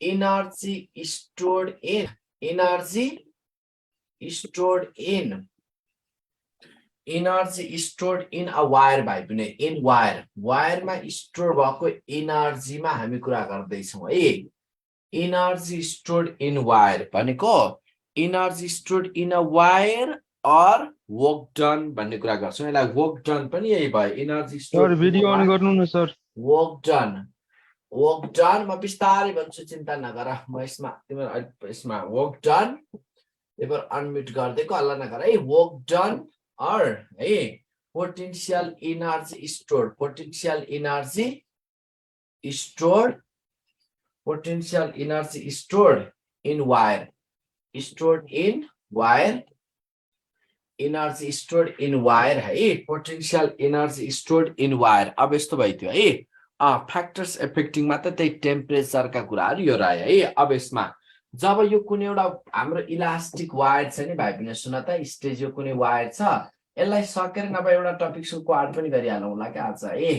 energy stored in a wire भाइ पनि in wire मा स्टोर भएको एनर्जी मा हामी कुरा गर्दै छौं है energy stored in wire भनेको energy stored in a wire or work done भन्ने कुरा गर्छौं यसलाई work done पनि यही भयो energy stored sir video on गर्नु न सर work done म बिस्तारै भन्छु चिन्ता नगर म यसमा work done एबर अनम्युट गरिदिएको हल्ला नगर है work done or है potential energy stored in wire energy stored in wire है potential energy stored in wire अब यस्तो भइदियो है फ्याक्टर्स एफेक्टिङ मा त त्यही टेम्परेचर का कुराहरु यो रह्यो है अब यसमा जब यो कुनै एउटा हाम्रो इलास्टिक वायर छ नि भाइ पनि सुन त स्टेज यो कुनै वायर छ यसलाई सकेर नभए एउटा टपिक्सको क्वाड पनि गरिहालौँला के आज है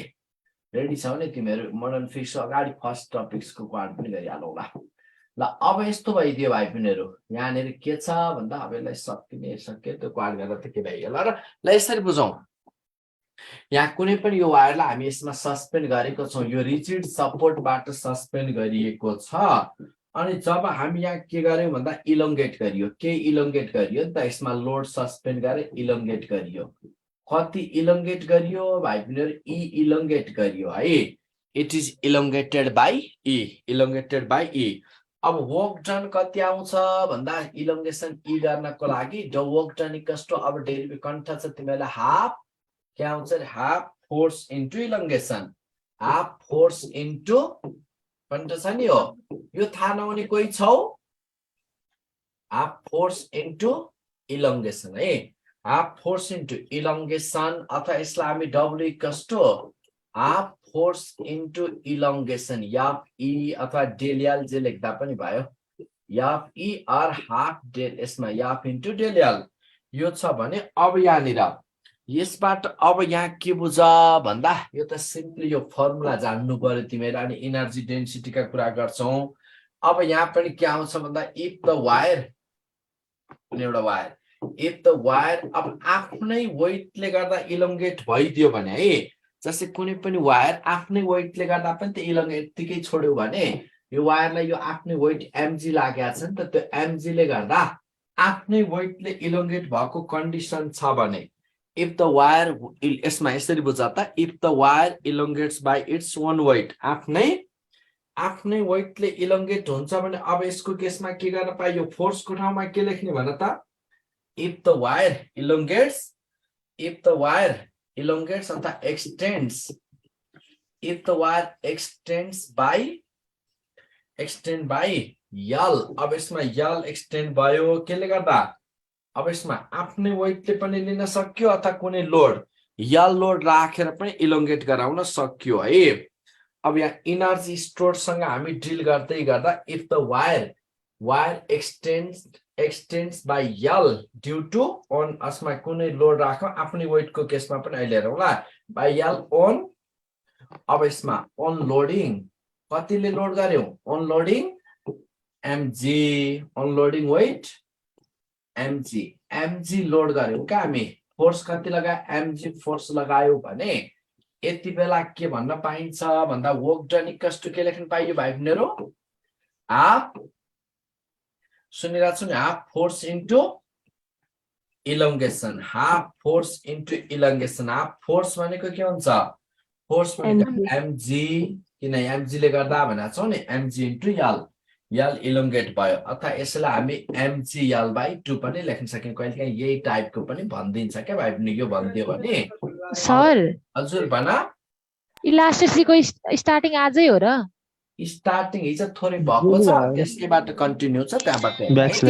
रेडी छौ नि तिमीहरु मोडर्न फिक्स अगाडि फर्स्ट टपिक्सको क्वाड पनि गरिहालौँला ल अब यस्तो भइदियो भाइ बहिनीहरु यहाँनेर के छ भन्दा अब यसलाई सके त्यो क्वाड गर्दा त के भइयो ल यसरी बुझौं यहाँ कुनै पनि यो वायरलाई हामी यसमा सस्पेन्ड गरेको छौं यो रिजिड सपोर्टबाट सस्पेन्ड गरिएको छ अनि जब हामी यहाँ के गर्यौं भन्दा इलोंगेट गरियो नि त यसमा लोड सस्पेन्ड गरे इलोंगेट गरियो कति इलोंगेट गरियो भाइ बहिनीहरु इलोंगेट गरियो है it is elongated by e अब वर्क डन कति आउँछ भन्दा इलोंगेसन गर्नको लागि the work done equals to अब डेरिभेटिभ कन्ट छ तिमीलाई हाफ के आउँछ half force into elongation half force into कन्ट छ नि हो यो थाहा नहुने कोही छौ हाफ फोर्स इन्टु इलोंगेसन है हाफ फोर्स इन्टु इलोंगेसन अथवा यसलाई हामी W equals to half force into elongation F e अथवा डेल एल जे लेख्दा पनि भयो F e or half del यसमा याफ इन्टु डेल एल यो छ भने अब यहाँनिर यसबाट अब यहाँ के बुझ भन्दा यो त सिम्पली यो फर्मुला जान्नु पर्यो तिमीहरु अनि एनर्जी डेन्सिटी का कुरा गर्छौं अब यहाँ पनि के आउँछ भन्दा इफ द वायर अब आफ्नै वेटले गर्दा इलोंगेट भइदियो भने है जस्तै कुनै पनि वायर आफ्नै वेटले गर्दा पनि त इलोंगेट तिकै छोड्यो भने यो वायरलाई यो आफ्नै वेट एमजी लागेको छ नि त त्यो एमजी ले गर्दा आफ्नै वेटले इलोंगेट भएको कन्डिसन छ भने if the wire यसमा यसरी बुझ त if the wire elongates by its own weight आफ्नै वेटले इलोंगेट हुन्छ भने अब यसको केसमा के गर्न पाइयो फोर्सको ठाउँमा के लेख्ने भन त if the wire elongates अथवा extends by L अब यसमा L एक्सटेन्ड भयो केले गर्दा अब यसमा आफ्नै वेटले पनि लिन सक्यो अथवा कुनै लोड या लोड राखेर पनि इलोंगेट गराउन सक्यो है अब यहाँ एनर्जी स्टोर सँग हामी डिल गर्दै गर्दा if the wire extends by L due to an असमा कुनै लोड राख्यो आफ्नै वेटको केसमा पनि अहिले हेरौँला बाइ L अन अब यसमा अन लोडिङ कतिले लोड गर्यो unloading mg unloading weight mg load गर्यो का हामी फोर्स कति लगायो mg फोर्स लगायो भने यति बेला के भन्न पाइन्छ भन्दा वर्क डन इक्वल्स टु के लेख्न पाइयो भाइ बहिनीहरु हाफ सुनिराछु नि half force into elongation half force भनेको के हुन्छ फोर्स भनेको mg किन mg ले गर्दा भनेको छौ नि mg इन्टु L इलोंगेट भयो अथवा यसलाई हामी mgL/2 पनि लेख्न सकिन्छ कहिलेकाहीँ यही टाइपको पनि भनिदिन्छ के भाइ पनि यो भनिदियो भने सर हजुर भना इलास्टिसिटीको स्टार्टिङ आजै हो र स्टार्टिङ हिजो थोरै भएको छ त्यसैबाट कन्टिन्यू छ त्यहाँबाट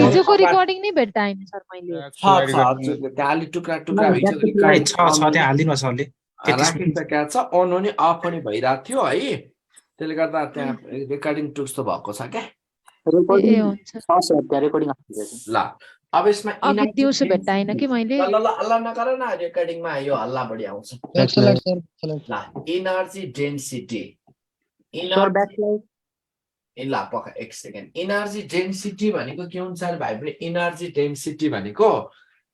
हिजोको रेकर्डिङ नै भेट्टा हैन सर मैले हजुर त्यहाँले टुक्रा हिजो छ त्यहाँ हाल्दिनु सरले राखिसकेको छ अन पनि अफ पनि भइरहेको थियो है त्यसले गर्दा त्यहाँ रेकर्डिङ टुक्स त भएको छ के ल अब यसमा अघि दिउँसो भेट्टा हैन कि मैले ल हल्ला नगर न रेकर्डिङमा यो हल्ला बढी आउँछ ल एनर्जी डेन्सिटी ल पक्का एक सेकेन्ड इनर्जी डेन्सिटी भनेको के हुन्छ अरे भाइ पनि इनर्जी डेन्सिटी भनेको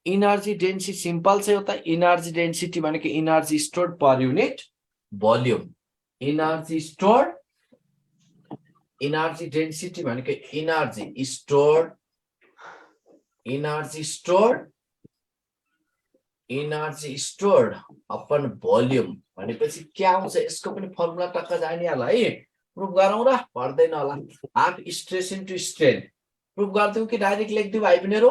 इनर्जी डेन्सिटी सिम्पल छ एउटा इनर्जी डेन्सिटी भनेको इनर्जी स्टोर्ड पर unit volume energy stored energy density भनेको इनर्जी स्टोर्ड अपन भोल्युम भनेपछि के आउँछ यसको पनि फर्मुला टक्क जानिहाल्ला है प्रुफ गरौँ र पर्दैन होला half stress into strain proof गरिदिउँ कि डाइरेक्ट लेखिदिउँ भाइ बहिनीहरू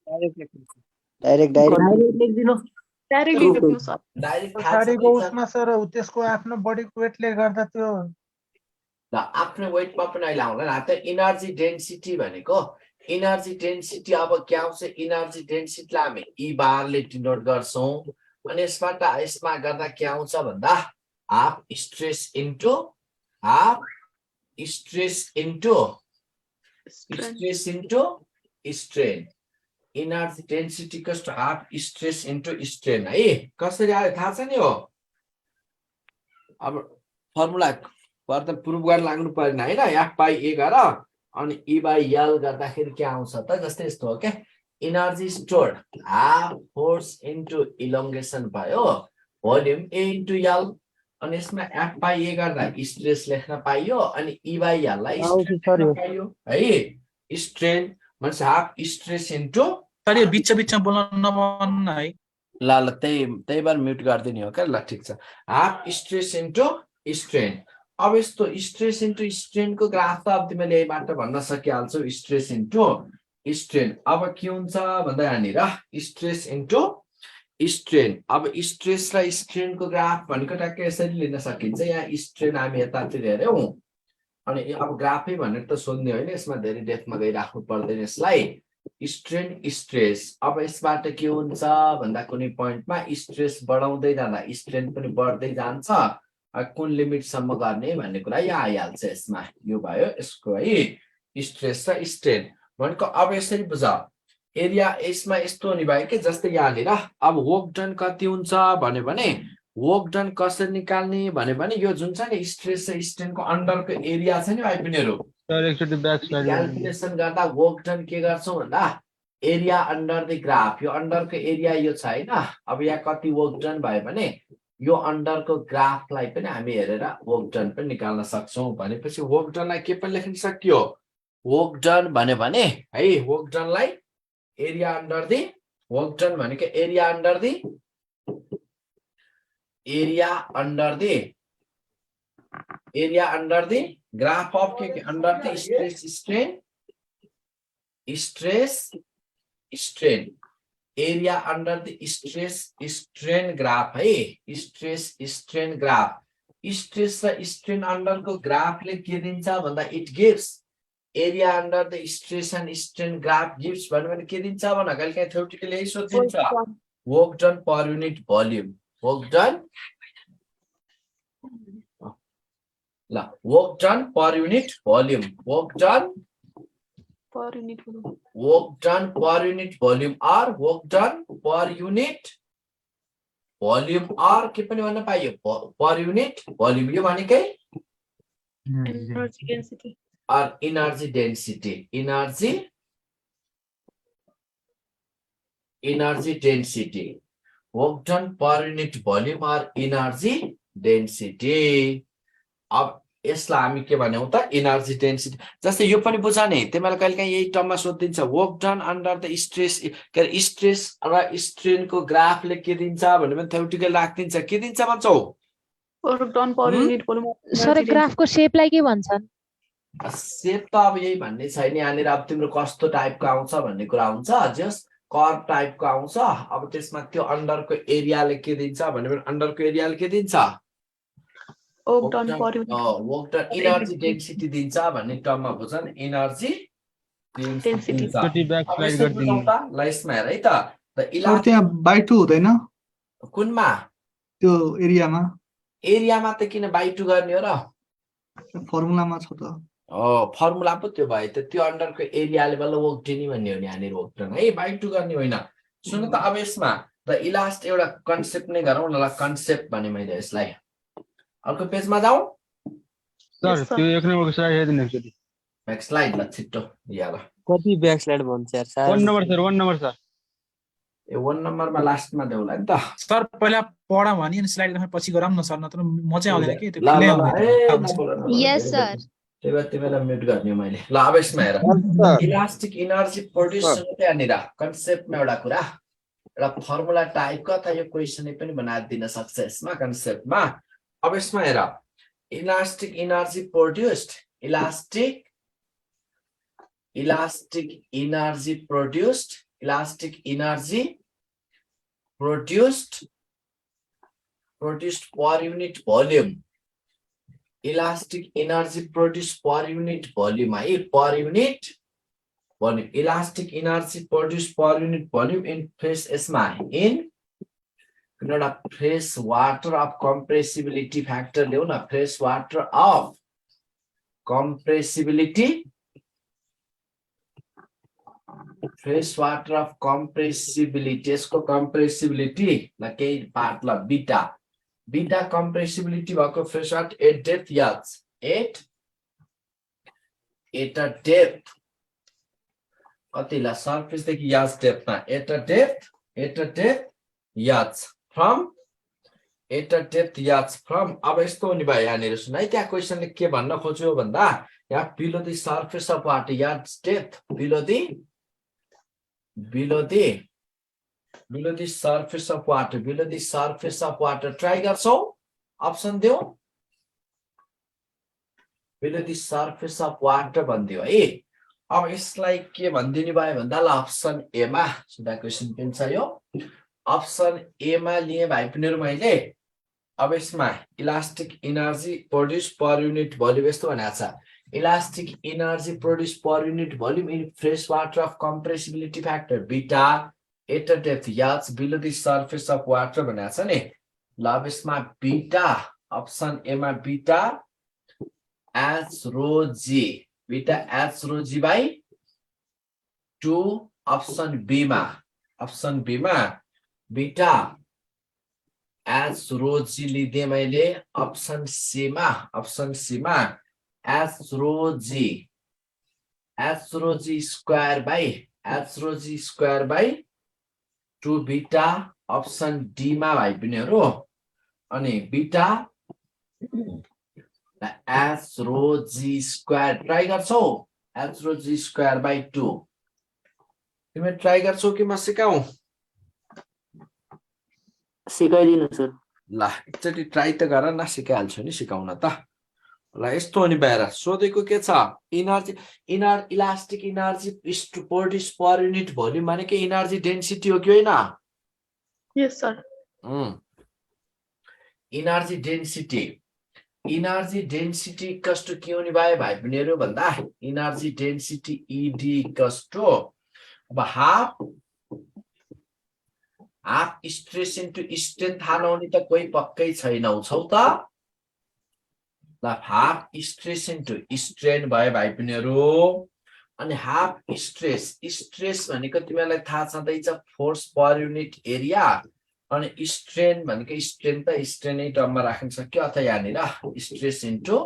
डाइरेक्ट लेखिदिनु डाइरेक्ट लेख्नु सर डाइरेक्ट पछाडिको उसमा सर त्यसको आफ्नो बडीको वेटले गर्दा त्यो ल आफ्नो वेटमा पनि अहिले आउँदैन त इनर्जी डेन्सिटी भनेको इनर्जी डेन्सिटी अब के आउँछ इनर्जी डेन्सिटीलाई हामी ई बारले डिनोट गर्छौँ अनि यसबाट यसमा गर्दा के आउँछ भन्दा half stress into strain energy density कस्तो हाफ स्ट्रेस इन्टु स्ट्रेन है कसरी आयो थाहा छ नि हो अब फर्मुला गर्दा प्रुफ गर्न लाग्नु परेन हैन एफ बाई ए गर अनि ई बाई एल गर्दाखेरि के आउँछ त जस्तै यस्तो हो क्या energy stored half force into elongation भयो भोल्युम ए इन्टु एल अनि यसमा एफ बाई ए गर्दा स्ट्रेस लेख्न पाइयो अनि ई बाई एललाई पाइयो है स्ट्रेन मान्छे हाफ स्ट्रेस इन्टु सर यो बिचमा बोल्न नभन्न है ल त्यही बार म्युट गरिदिने हो क्या ल ठिक छ हाफ स्ट्रेस इन्टु स्ट्रेन अब यस्तो स्ट्रेस इन्टु स्ट्रेनको ग्राफ त अब तिमीले यहीबाट भन्न सकिहाल्छौ स्ट्रेस इन्टु स्ट्रेन अब के हुन्छ भन्दा यहाँनिर स्ट्रेस इन्टु स्ट्रेन अब स्ट्रेस र स्ट्रेनको ग्राफ भनेको ट्याक्कै यसरी लिन सकिन्छ यहाँ स्ट्रेन हामी यतातिर हेऱ्यौँ अनि अब ग्राफै भनेर त सोध्ने होइन यसमा धेरै डेप्थमा गइराख्नु पर्दैन यसलाई स्ट्रेन स्ट्रेस अब यसबाट के हुन्छ भन्दा कुनै पोइन्टमा स्ट्रेस बढाउँदै जाँदा स्ट्रेन पनि बढ्दै जान्छ कुन लिमिटसम्म गर्ने भन्ने कुरा यहाँ आइहाल्छ यसमा यो भयो यसको है स्ट्रेस र स्ट्रेन भनेको अब यसरी बुझ एरिया यसमा यस्तो हुने भयो कि जस्तै यहाँनिर अब वर्क डन कति हुन्छ भन्यो भने वर्क डन कसरी निकाल्ने भन्यो भने यो जुन छ नि स्ट्रेस र स्ट्रेनको अन्डरको एरिया छ नि भाइ बहिनीहरू क्याल्कुलेसन गर्दा वर्क डन के गर्छौँ भन्दा एरिया अन्डर द ग्राफ यो अन्डरको एरिया यो छ होइन अब यहाँ कति वर्क डन भयो भने यो अन्डरको ग्राफलाई पनि हामी हेरेर वर्क डन पनि निकाल्न सक्छौँ भनेपछि वर्क डनलाई के पनि लेख्न सकियो वर्क डन भन्यो भने है वर्क डनलाई area under the work done भनेको area under the graph of के under the stress strain area under the stress strain graph है स्ट्रेस स्ट्रेन ग्राफ स्ट्रेस र स्ट्रेन अंडर को ग्राफले के दिन्छ भन्दा it gives area under the stress and strain graph gives भने के दिन्छ भन्न कहिलेकाहीँ थ्योरेटिकली यही सोधिन्छ work done per unit volume work done per unit volume work done per unit volume or work done per unit volume or के पनि भन्न पाइयो per unit volume यो भनेकै energy density or energy density work done per unit volume or energy density अब यसलाई हामी के भन्यौ त एनर्जी डेन्सिटी जस्तै यो पनि बुझ नि तिमीलाई कहिलेकाहीँ यही टर्ममा सोधिन्छ work done under the stress के स्ट्रेस र स्ट्रेनको ग्राफले के दिन्छ भने पनि थ्योरेटिकल राखिदिन्छ के दिन्छ भन्छौ work done per unit volume sir ग्राफको शेपलाई के भन्छन् शेप त अब यही भन्ने छैन यहाँनिर अब तिम्रो कस्तो टाइपको आउँछ भन्ने कुरा हुन्छ जस्ट कर्व टाइपको आउँछ अब त्यसमा त्यो अन्डरको एरियाले के दिन्छ भने अन्डरको एरियाले के दिन्छ work done per unit work done energy density दिन्छ भन्ने टर्ममा बुझ्छन् एनर्जी डेन्सिटी ल यसमा हेर है त त्यहाँ बाइ 2 हुँदैन कुनमा त्यो एरियामा त किन बाइ 2 गर्ने हो र फर्मुलामा छ त फर्मुला पो त्यो भयो त त्यो अन्डरको एरियाले बल्ल वर्क डन भन्ने हो नि यहाँनिर वर्क डन है बाइ 2 गर्ने होइन सुन त अब यसमा र इलास्ट एउटा कन्सेप्ट नै गरौँ न ल कन्सेप्ट भने मैले यसलाई अर्को पेजमा जाउँ सर Yes, sir. त्यो 1 नम्बरको स्लाइड हेरिदिनु एकचोटि नेक्स्ट स्लाइड ल छिट्टो यार कति ब्याक स्लाइड भन्छ यार 1 नम्बर सर 1 नम्बर सर ए 1 नम्बरमा लास्टमा देउला नि त सर पहिला पढ भने अनि स्लाइड देखाए पछि गरौँ न सर नत्र म चाहिँ आउँदैन के त्यो ल फिलै ल आउँदैन ए आउँछ। नबोल, नबोल, Yes, धेरै sir. बेर। त्यही भएर तिमीलाई म्युट गर्ने हो मैले ल अब यसमा हेर इलास्टिक इनर्जी प्रोड्युस हुनु त्यहाँनिर कन्सेप्टमा एउटा कुरा एउटा फर्मुला टाइपको अथवा यो क्वेसनै पनि बनाएर दिन सक्छ यसमा कन्सेप्टमा अब यसमा हेर elastic energy produced elastic energy produced elastic energy produced per unit volume elastic energy produced per unit volume per unit volume elastic energy produced per unit volume in fresh esma in fresh water of compressibility factor leona fresh water of compressibility fresh water of compressibility यसको compressibility ल केही part ल beta compressibility भएको fresh water at depth याद at a depth कति ल surface देखि याद depth मा at a depth याद from at a depth याद from अब यस्तो हुने भयो यहाँनिर सुन है त्यहाँ क्वेशनले के भन्न खोज्यो भन्दा यहाँ below the surface of water याद depth below the surface of water try गर्छौ अप्सन देऊ below the surface of water भन्दियो है अब यसलाई के भन्दिनु भयो भन्दा ल अप्सन ए मा सुधा क्वेशन पनि छ यो अप्सन ए मा लिए भाइ पनि मैले अब यसमा इलास्टिक एनर्जी प्रोड्युस पर युनिट भोल्युम यस्तो भनेको छ elastic energy produced per unit volume in fresh water of compressibility factor beta at a depth yads below the surface of water भनेको छ नि ल अब यसमा बीटा अप्सन ए मा beta h rho g by 2 option B मा beta h rho g लिदे मैले अप्सन सी मा h rho g square by 2 beta option D मा भाइ पिनेहरु अनि beta h rho g square try गर्छौ h rho g square by 2 तिमी ट्राई गर्छौ कि म सिकाऊ सिकाइदिनु सर ल एकचोटी ट्राई त गर न सिकाइहाल्छु नि सिकाउन त ल यस्तो हो नि बाहिर सोधेको के छ इलास्टिक एनर्जी प्रोड्युस पर युनिट भोल्युम भनेको एनर्जी डेन्सिटी हो कि होइन Yes, sir. एनर्जी डेन्सिटी कस्तो के हुने भयो भाइ बहिनीहरु भन्दा एनर्जी डेन्सिटी इडी कस्तो अब हाफ स्ट्रेस इन्टु स्ट्रेन थाहा नहुने त कोही पक्कै छैनौ छौ त ल हाफ स्ट्रेस इन्टु स्ट्रेन भयो भाइ बहिनीहरु अनि हाफ स्ट्रेस भनेको तिमीलाई थाहा छँदैछ फोर्स पर युनिट एरिया अनि स्ट्रेन भनेको स्ट्रेन त स्ट्रेनै टर्ममा राख्न सक्यो अथवा यहाँनिर स्ट्रेस इन्टु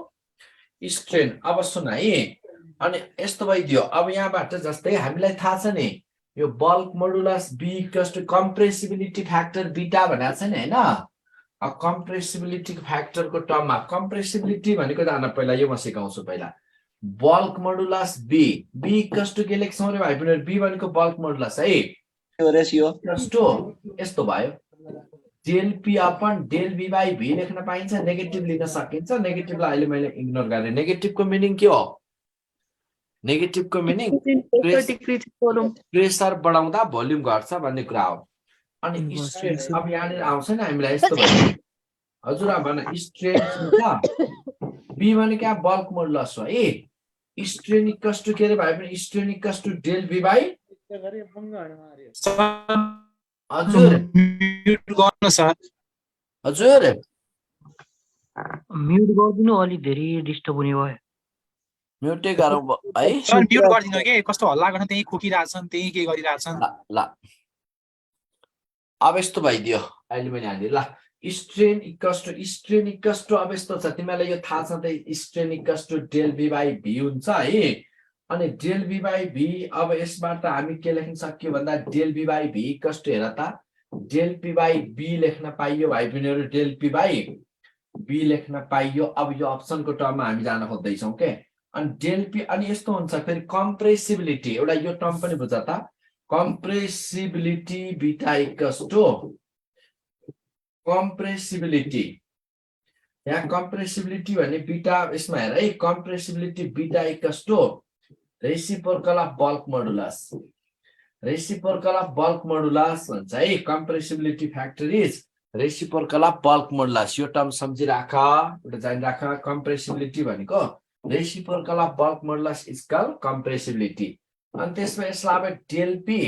स्ट्रेन अब सुन है अनि यस्तो भइदियो अब यहाँबाट जस्तै हामीलाई थाहा छ नि यो bulk modulus B equals to compressibility factor beta भनेको छ नि हैन कम्प्रेसिबिलिटी फ्याक्टरको टर्ममा कम्प्रेसिबिलिटी भनेको जान पहिला यो म सिकाउँछु पहिला bulk modulus B equals to के लेख्छौं रे भाइ बहिनीहरु बी भनेको बल्क मोडुलस है रेशियो यस्तो भयो del P upon del be by V लेख्न पाइन्छ नेगेटिभ लिन सकिन्छ नेगेटिभलाई अहिले मैले इग्नोर गरे नेगेटिभको मिनिङ के हो नेगेटिभको मिनिङ प्रेसर बढाउँदा भोल्युम घट्छ भन्ने कुरा हो अनि स्ट्रेन अब यहाँनिर आउँछ नि हामीलाई यस्तो भयो हजुर भन स्ट्रेन छ बी भनेको बल्क मोडुलस हो है स्ट्रेन इक्वल्स टु के रे भाइ पनि strain equals to del be by हजुर म्युट गर्नु सर हजुर म्युट गरिदिनु अलि धेरै डिस्टर्ब हुने भयो म्युटै गरौँ है सर म्युट गरिदिनु के कस्तो हल्ला गर्न त्यही खोकिरहेछन् त्यही के गरिरहेछन् ल अब यस्तो भइदियो अहिले मैले हाल्दिएँ ल स्ट्रेन इक्वल्स टु अब यस्तो छ तिमीलाई यो थाहा छँदै strain equals to del be by V हुन्छ है अनि डेल बी बाई भी अब यसबाट हामी के लेख्न सक्यो भन्दा del be by V equals to हेर त डेल पी बाई बी लेख्न पाइयो भाइ बहिनीहरु डेल पी बाई बी लेख्न पाइयो अब यो अप्सनको टर्ममा हामी जान खोज्दै छौं के अनि डेल पी अनि यस्तो हुन्छ फेरि कम्प्रेसिबिलिटी एउटा यो टर्म पनि बुझ त compressibility beta equals to compressibility यहाँ कम्प्रेसिबिलिटी भने बीटा यसमा हेर है compressibility beta equals to reciprocal of bulk modulus भन्छ है compressibility factor is reciprocal of bulk modulus यो टर्म सम्झिराख एउटा जानिराख कम्प्रेसिबिलिटी भनेको reciprocal of bulk modulus is called compressibility अनि त्यसमा यसलाई अब डेल पी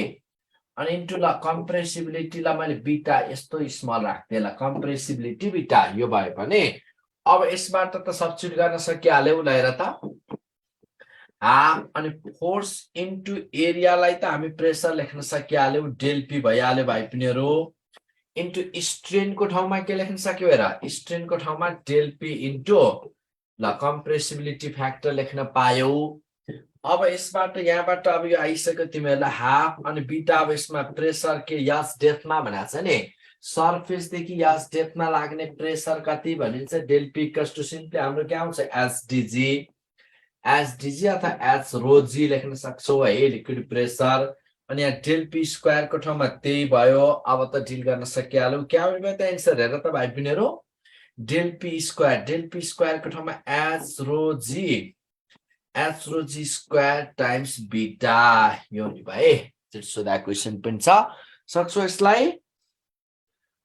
अनि इन्टु ल कम्प्रेसिबिलिटीलाई मैले बीटा यस्तो स्मल राख्थे ल कम्प्रेसिबिलिटी बीटा यो भयो भने अब यसबाट त सब्स्टिट्युट गर्न सकिहाल्यौ ल हेर त हाफ अनि फोर्स इन्टु एरियालाई त हामी प्रेसर लेख्न सकिहाल्यौ डेल पी भइहाल्यो भाइ पिनीहरु इन्टु स्ट्रेनको ठाउँमा के लेख्न सक्यौ हेर स्ट्रेनको ठाउँमा डेल पी इन्टु ल कम्प्रेसिबिलिटी फ्याक्टर लेख्न पायौ अब यसबाट यहाँबाट अब यो आइसक्यो तिमीहरुलाई हाफ अनि बीटा अब यसमा प्रेसर के यस डेप्थमा भनेको छ नि सरफेस देखि यस डेप्थमा लाग्ने प्रेसर कति भनिन्छ del P equals to simply हाम्रो के आउँछ एसडीजी अथवा एच रो जी लेख्न सक्छौ है लिक्विड प्रेसर अनि यहाँ डेल पी स्क्वायर को ठाउँमा त्यही भयो अब त डिल गर्न सकिहाल्यौ के आउने भयो त आन्सर हेर त भाइ पिनीहरु डेल पी स्क्वायर को ठाउँमा एच रो जी स्क्वायर टाइम्स बीटा यो नि भाइ सो द क्वेशन पनि छ सक्छौ यसलाई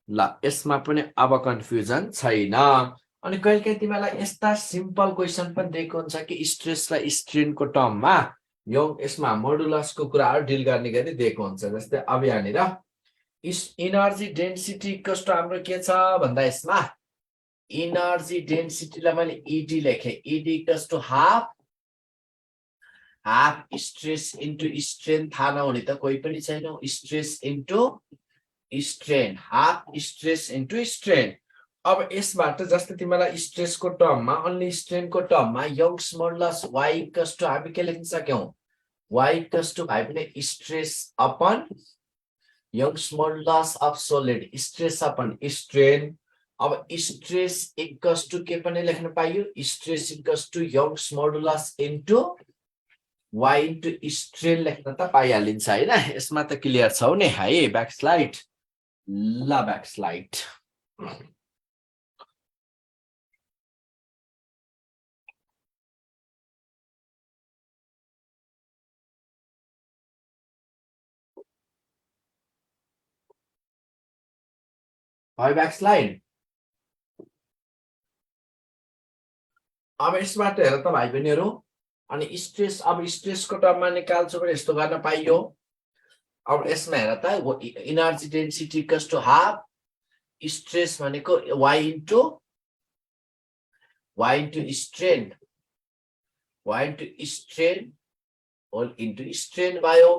ल यसमा पनि अब कन्फ्युजन छैन अनि कहिलेकाहीँ तिमीलाई यस्ता सिम्पल क्वेशन पनि दिएको हुन्छ कि स्ट्रेस र स्ट्रेन को टर्ममा यो यसमा मोडुलसको कुराहरु डिल गर्ने गरी दिएको हुन्छ जस्तै अब यहाँनिर इनर्जी डेन्सिटी इक्वल्स टु हाम्रो के छ भन्दा यसमा इनर्जी डेन्सिटीलाई मैले ईडी लेखे ED equals to half stress into strain थाहा नहुने त कोही पनि छैन stress into strain half stress into strain अब यसबाट जस्तै तिमीलाई स्ट्रेसको टर्ममा अन्ली स्ट्रेनको टर्ममा Young's modulus y equals to हामी के लेख्न सक्यौ y इक्वल्स टु भाइ पनि stress upon Young's modulus of solid stress upon strain अब स्ट्रेस इक्वल्स टु के पनि लेख्न पाइयो stress equals to Young's modulus into y into strain लेख्न त पाइहालिन्छ हैन यसमा त क्लियर छौ नि है ब्याकस्लाइड ल ब्याकस्लाइड है ब्याकस्लाइड अब यसबाट हेर त भाइ बहिनीहरु अनि स्ट्रेस अब स्ट्रेसको टर्ममा निकाल्छु भने यस्तो गर्न पाइयो अब यसमा हेर त energy density equals to half stress भनेको y into strain whole into strain भयो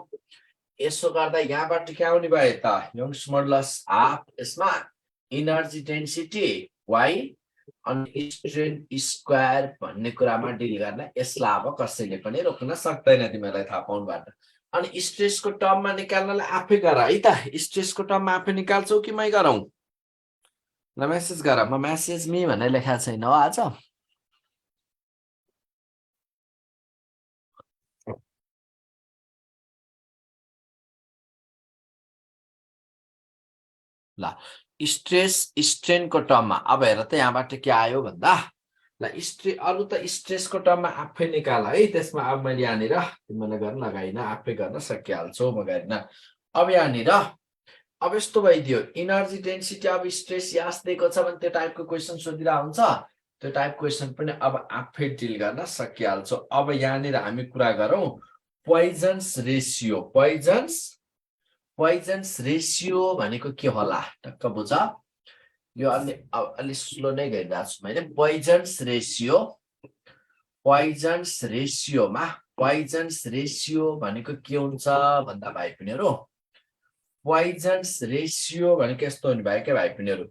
यसो गर्दा यहाँबाट के आउने भयो त यंग्स मोडुलस हाफ यसमा इनर्जी डेन्सिटी y अनि स्ट्रेन स्क्वायर भन्ने कुरामा डिल गर्न यसलाई अब कसैले पनि रोक्न सक्दैन तिमीलाई थाहा पाउनबाट अनि स्ट्रेसको टर्ममा निकाल्नलाई आफै गर है त स्ट्रेसको टर्ममा आफै निकाल्छौ कि मै गरौँ ल मेसेज गर म मेसेज मी भनेर लेखा छैन हो आज ल स्ट्रेस स्ट्रेन को टर्ममा अब हेर त यहाँबाट के आयो भन्दा ल अरु त स्ट्रेसको टर्ममा आफै निकाल है त्यसमा अब मैले यहाँनिर तिमीलाई गर्न लगाइन आफै गर्न सकिहाल्छौ म गरिन अब यहाँनिर अब यस्तो भइदियो इनर्जी डेन्सिटी अब स्ट्रेस यास दिएको छ भने त्यो टाइपको क्वेशन सोधिरा हुन्छ त्यो टाइप क्वेशन पनि अब आफै डिल गर्न सकिहाल्छौ अब यहाँनिर हामी कुरा गरौँ पोइजन्स रेशियो भनेको के होला टक्क बुझ यो अलि स्लो नै गरिरहेको छु मैले पोइजन्स रेशियो भनेको के हुन्छ भन्दा भाइ पिनीहरु पोइजन्स रेशियो भनेको यस्तो हुने भयो के भाइ पिनीहरु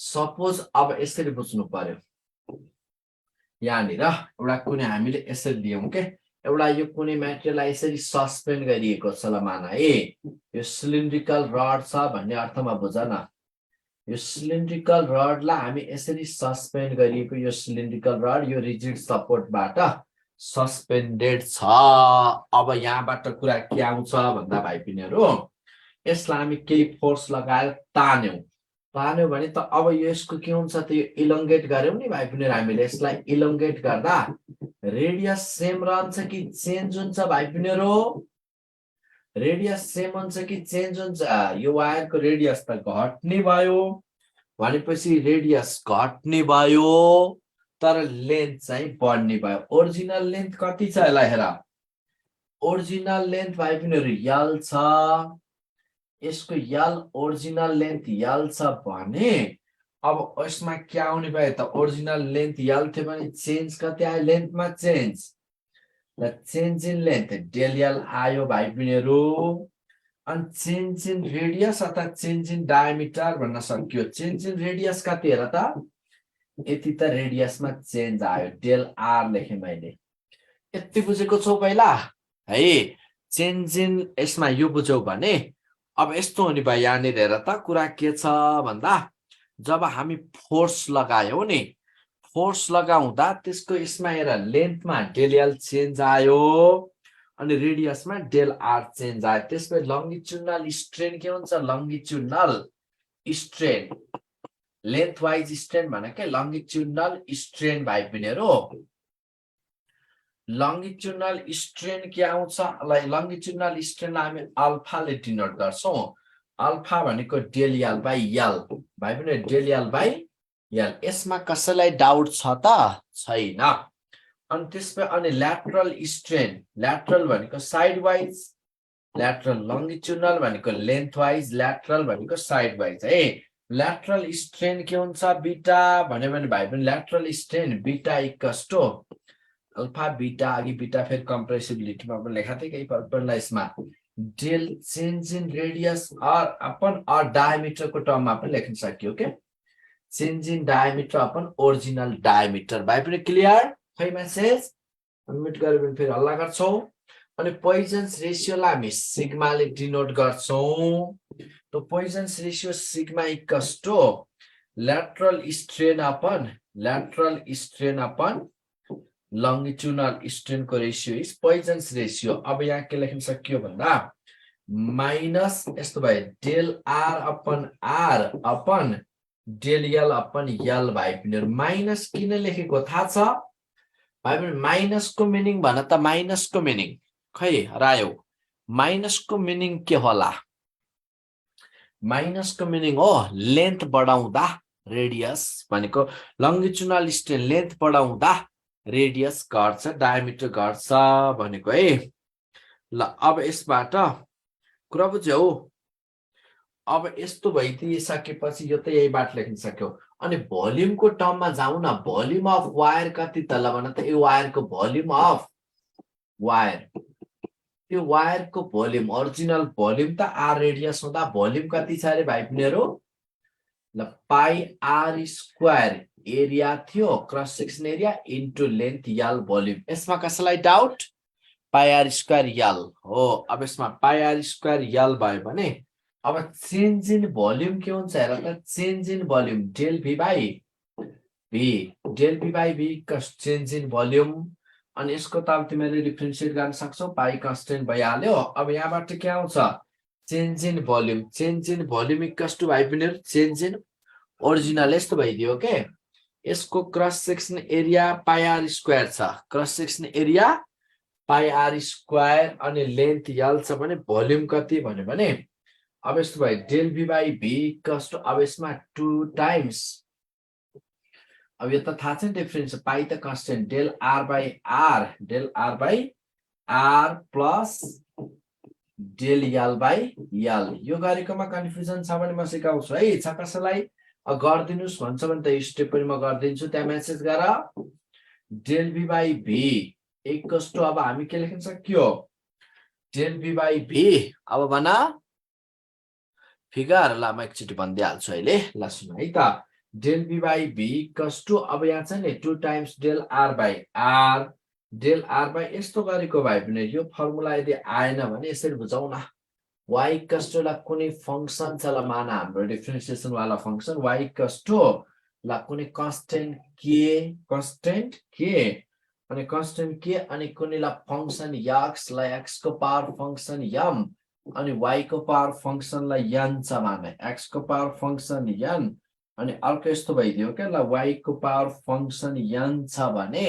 सपोज अब यसरी बुझ्नु पर्यो यहाँनिर एउटा कुनै हामीले यसरी लियौं के एउटा यो कुनै मेटेरियललाई यसरी सस्पेन्ड गरिएको छ ल मान ए यो सिलिन्ड्रिकल रड छ भन्ने अर्थमा बुझ न यो सिलिन्ड्रिकल रडलाई हामी यसरी सस्पेन्ड गरिएको यो सिलिन्ड्रिकल रड यो रिजिड सपोर्टबाट सस्पेन्डेड छ अब यहाँबाट कुरा के आउँछ भन्दा भाइ पिनीहरु यसलाई हामी केही फोर्स लगाएर तान्यौ भने त अब यसको के हुन्छ त यो इलोंगेट गर्यौं नि भाइ पिनीहरु हामीले यसलाई इलोंगेट गर्दा रेडियस सेम रहन्छ कि चेन्ज हुन्छ भाइ पिनीहरु रेडियस सेम हुन्छ कि चेन्ज हुन्छ यो वायरको रेडियस त घट्ने भयो भनेपछि रेडियस घट्ने भयो तर लेन्थ चाहिँ बढ्ने भयो ओरिजिनल लेन्थ कति छ यसलाई हेर ओरिजिनल लेन्थ भाइ पिनीहरु l छ यसको l ओरिजिनल लेन्थ l छ भने अब यसमा के आउने भयो त ओरिजिनल लेन्थ l थियो भने चेन्ज कति आयो लेन्थमा चेन्ज ल change in length del l आयो भाइ पिनीहरु अनि चेन्ज इन रेडियस अथवा चेन्ज इन डायमिटर भन्न सक्यो चेन्ज इन रेडियस कति हेर त यति त रेडियसमा चेन्ज आयो डेल r लेखे मैले यति बुझेको छौ पहिला है चेन्ज इन यसमा यो बुझ्यौ भने अब यस्तो हुने भयो यहाँनिर हेर त कुरा के छ भन्दा जब हामी फोर्स लगायौ नि फोर्स लगाउँदा त्यसको यसमा हेर लेन्थमा डेल l चेन्ज आयो अनि रेडियसमा डेल r चेन्ज आयो त्यसपछि लंगिट्युडनल स्ट्रेन के हुन्छ लंगिट्युडनल स्ट्रेन लेन्थ वाइज स्ट्रेन भनेकै लंगिट्युडनल स्ट्रेन भाइ पिनीहरु लंगिट्युडनल स्ट्रेन के आउँछ लंगिट्युडनल स्ट्रेनलाई हामी अल्फाले डिनोट गर्छौं अल्फा भनेको डेल l बाइ l भाइ पिनीहरु डेल l बाइ l यसमा कसैलाई डाउट छ त छैन अनि त्यसपछि अनि ल्याटरल स्ट्रेन ल्याटरल भनेको साइड वाइज ल्याटरल लंगिट्युडनल भनेको लेन्थ वाइज ल्याटरल भनेको साइड वाइज है ल्याटरल स्ट्रेन के हुन्छ बीटा भन्यो भने भाइ पनि lateral strain beta equals to alpha beta अघि बीटा फेरि कम्प्रेसिबिलिटीमा पनि लेखा थिए केही फरक पर्दैन यसमा del change in radius upon डायमिटरको टर्ममा पनि लेख्न सकियो के change in diameter upon original diameter भाइ पनि क्लियर खै मेसेज अनम्युट गरेर पनि फेरि हल्ला गर्छौं अनि पोइजन्स रेशियोलाई हामी सिग्माले डिनोट गर्छौं तो Poisson's ratio sigma equals to lateral strain upon longitudinal strain को रेशियो इज पोइजन्स रेशियो अब यहाँ के लेख्न सकियो भन्दा माइनस यस्तो भयो del r upon r upon del l upon l भाइ पिनीहरु माइनस किन लेखेको थाहा छ भाइ पनि माइनस को मिनिङ भन त माइनस को मिनिङ खै रायो माइनस को मिनिङ के होला माइनस को मिनिङ हो लेन्थ बढाउँदा रेडियस भनेको लंगिट्युडनल स्ट्रेन लेन्थ बढाउँदा रेडियस घट्छ डायमिटर घट्छ भनेको है ल अब यसबाट कुरा बुझ्यौ अब यस्तो भइदिसकेपछि यो त यहीबाट लेख्न सक्यौ अनि भोल्युमको टर्ममा जाऊ न भोल्युम अफ वायर कति त ल भन त यो वायरको भोल्युम अफ वायर त्यो वायरको भोल्युम ओरिजिनल भोल्युम त r रेडियस हुँदा भोल्युम कति छ रे भाइ पिनीहरु ल पाई r स्क्वायर एरिया थियो cross section area into length l volume यसमा कसैलाई डाउट पाई r स्क्वायर l हो अब यसमा पाई r स्क्वायर l भयो भने अब चेन्ज इन भोल्युम के हुन्छ हेर त change in volume del v by v कस चेन्ज इन भोल्युम अनि यसको त अब तिमीले डिफरेन्शिएट गर्न सक्छौ पाई कन्स्टेन्ट भइहाल्यो अब यहाँबाट के आउँछ change in volume equals to भाइ पिनीहरु चेन्ज इन ओरिजिनल यस्तो भइदियो के यसको cross section area pi r square छ cross section area pi r square अनि लेन्थ l छ भने भोल्युम कति भन्यो भने अब यस्तो भयो del v by v equals to अब यसमा 2 टाइम्स अब यो त थाहा छ नि डिफरेन्स पाई त constant del r by r plus del l by l यो गरेकोमा कन्फ्युजन छ भने म सिकाउँछु है छ कसैलाई गर्दिनुस् भन्छ भने त यो स्टेप पनि म गर्दिन्छु त्यहाँ मेसेज गर del v by v equals to अब हामी के लेख्न सक्यो डेल v बाइ v अब भन फिगर ल म एकचोटी भन्दिहाल्छु अहिले ल सुन है त del be by B equals to अब यहाँ छ नि 2 times del R by R del R by यस्तो गरेको भए पनि यो फर्मुला यदि आएन भने यसरी बुझाउ न y इक्वल्स टु ला कुनै फंक्सन छ ल मान हाम्रो डिफरेन्सिएसन वाला फंक्सन y इक्वल्स टु ला कुनै कन्स्टेन्ट के अनि कन्स्टेन्ट के अनि कुनै ला फंक्सन x ला x को पावर फंक्सन m अनि y को पावर फंक्सन ला n छ मान x को पावर फंक्सन n अनि अर्को यस्तो भइदियो के ल y को पावर फंक्सन n छ भने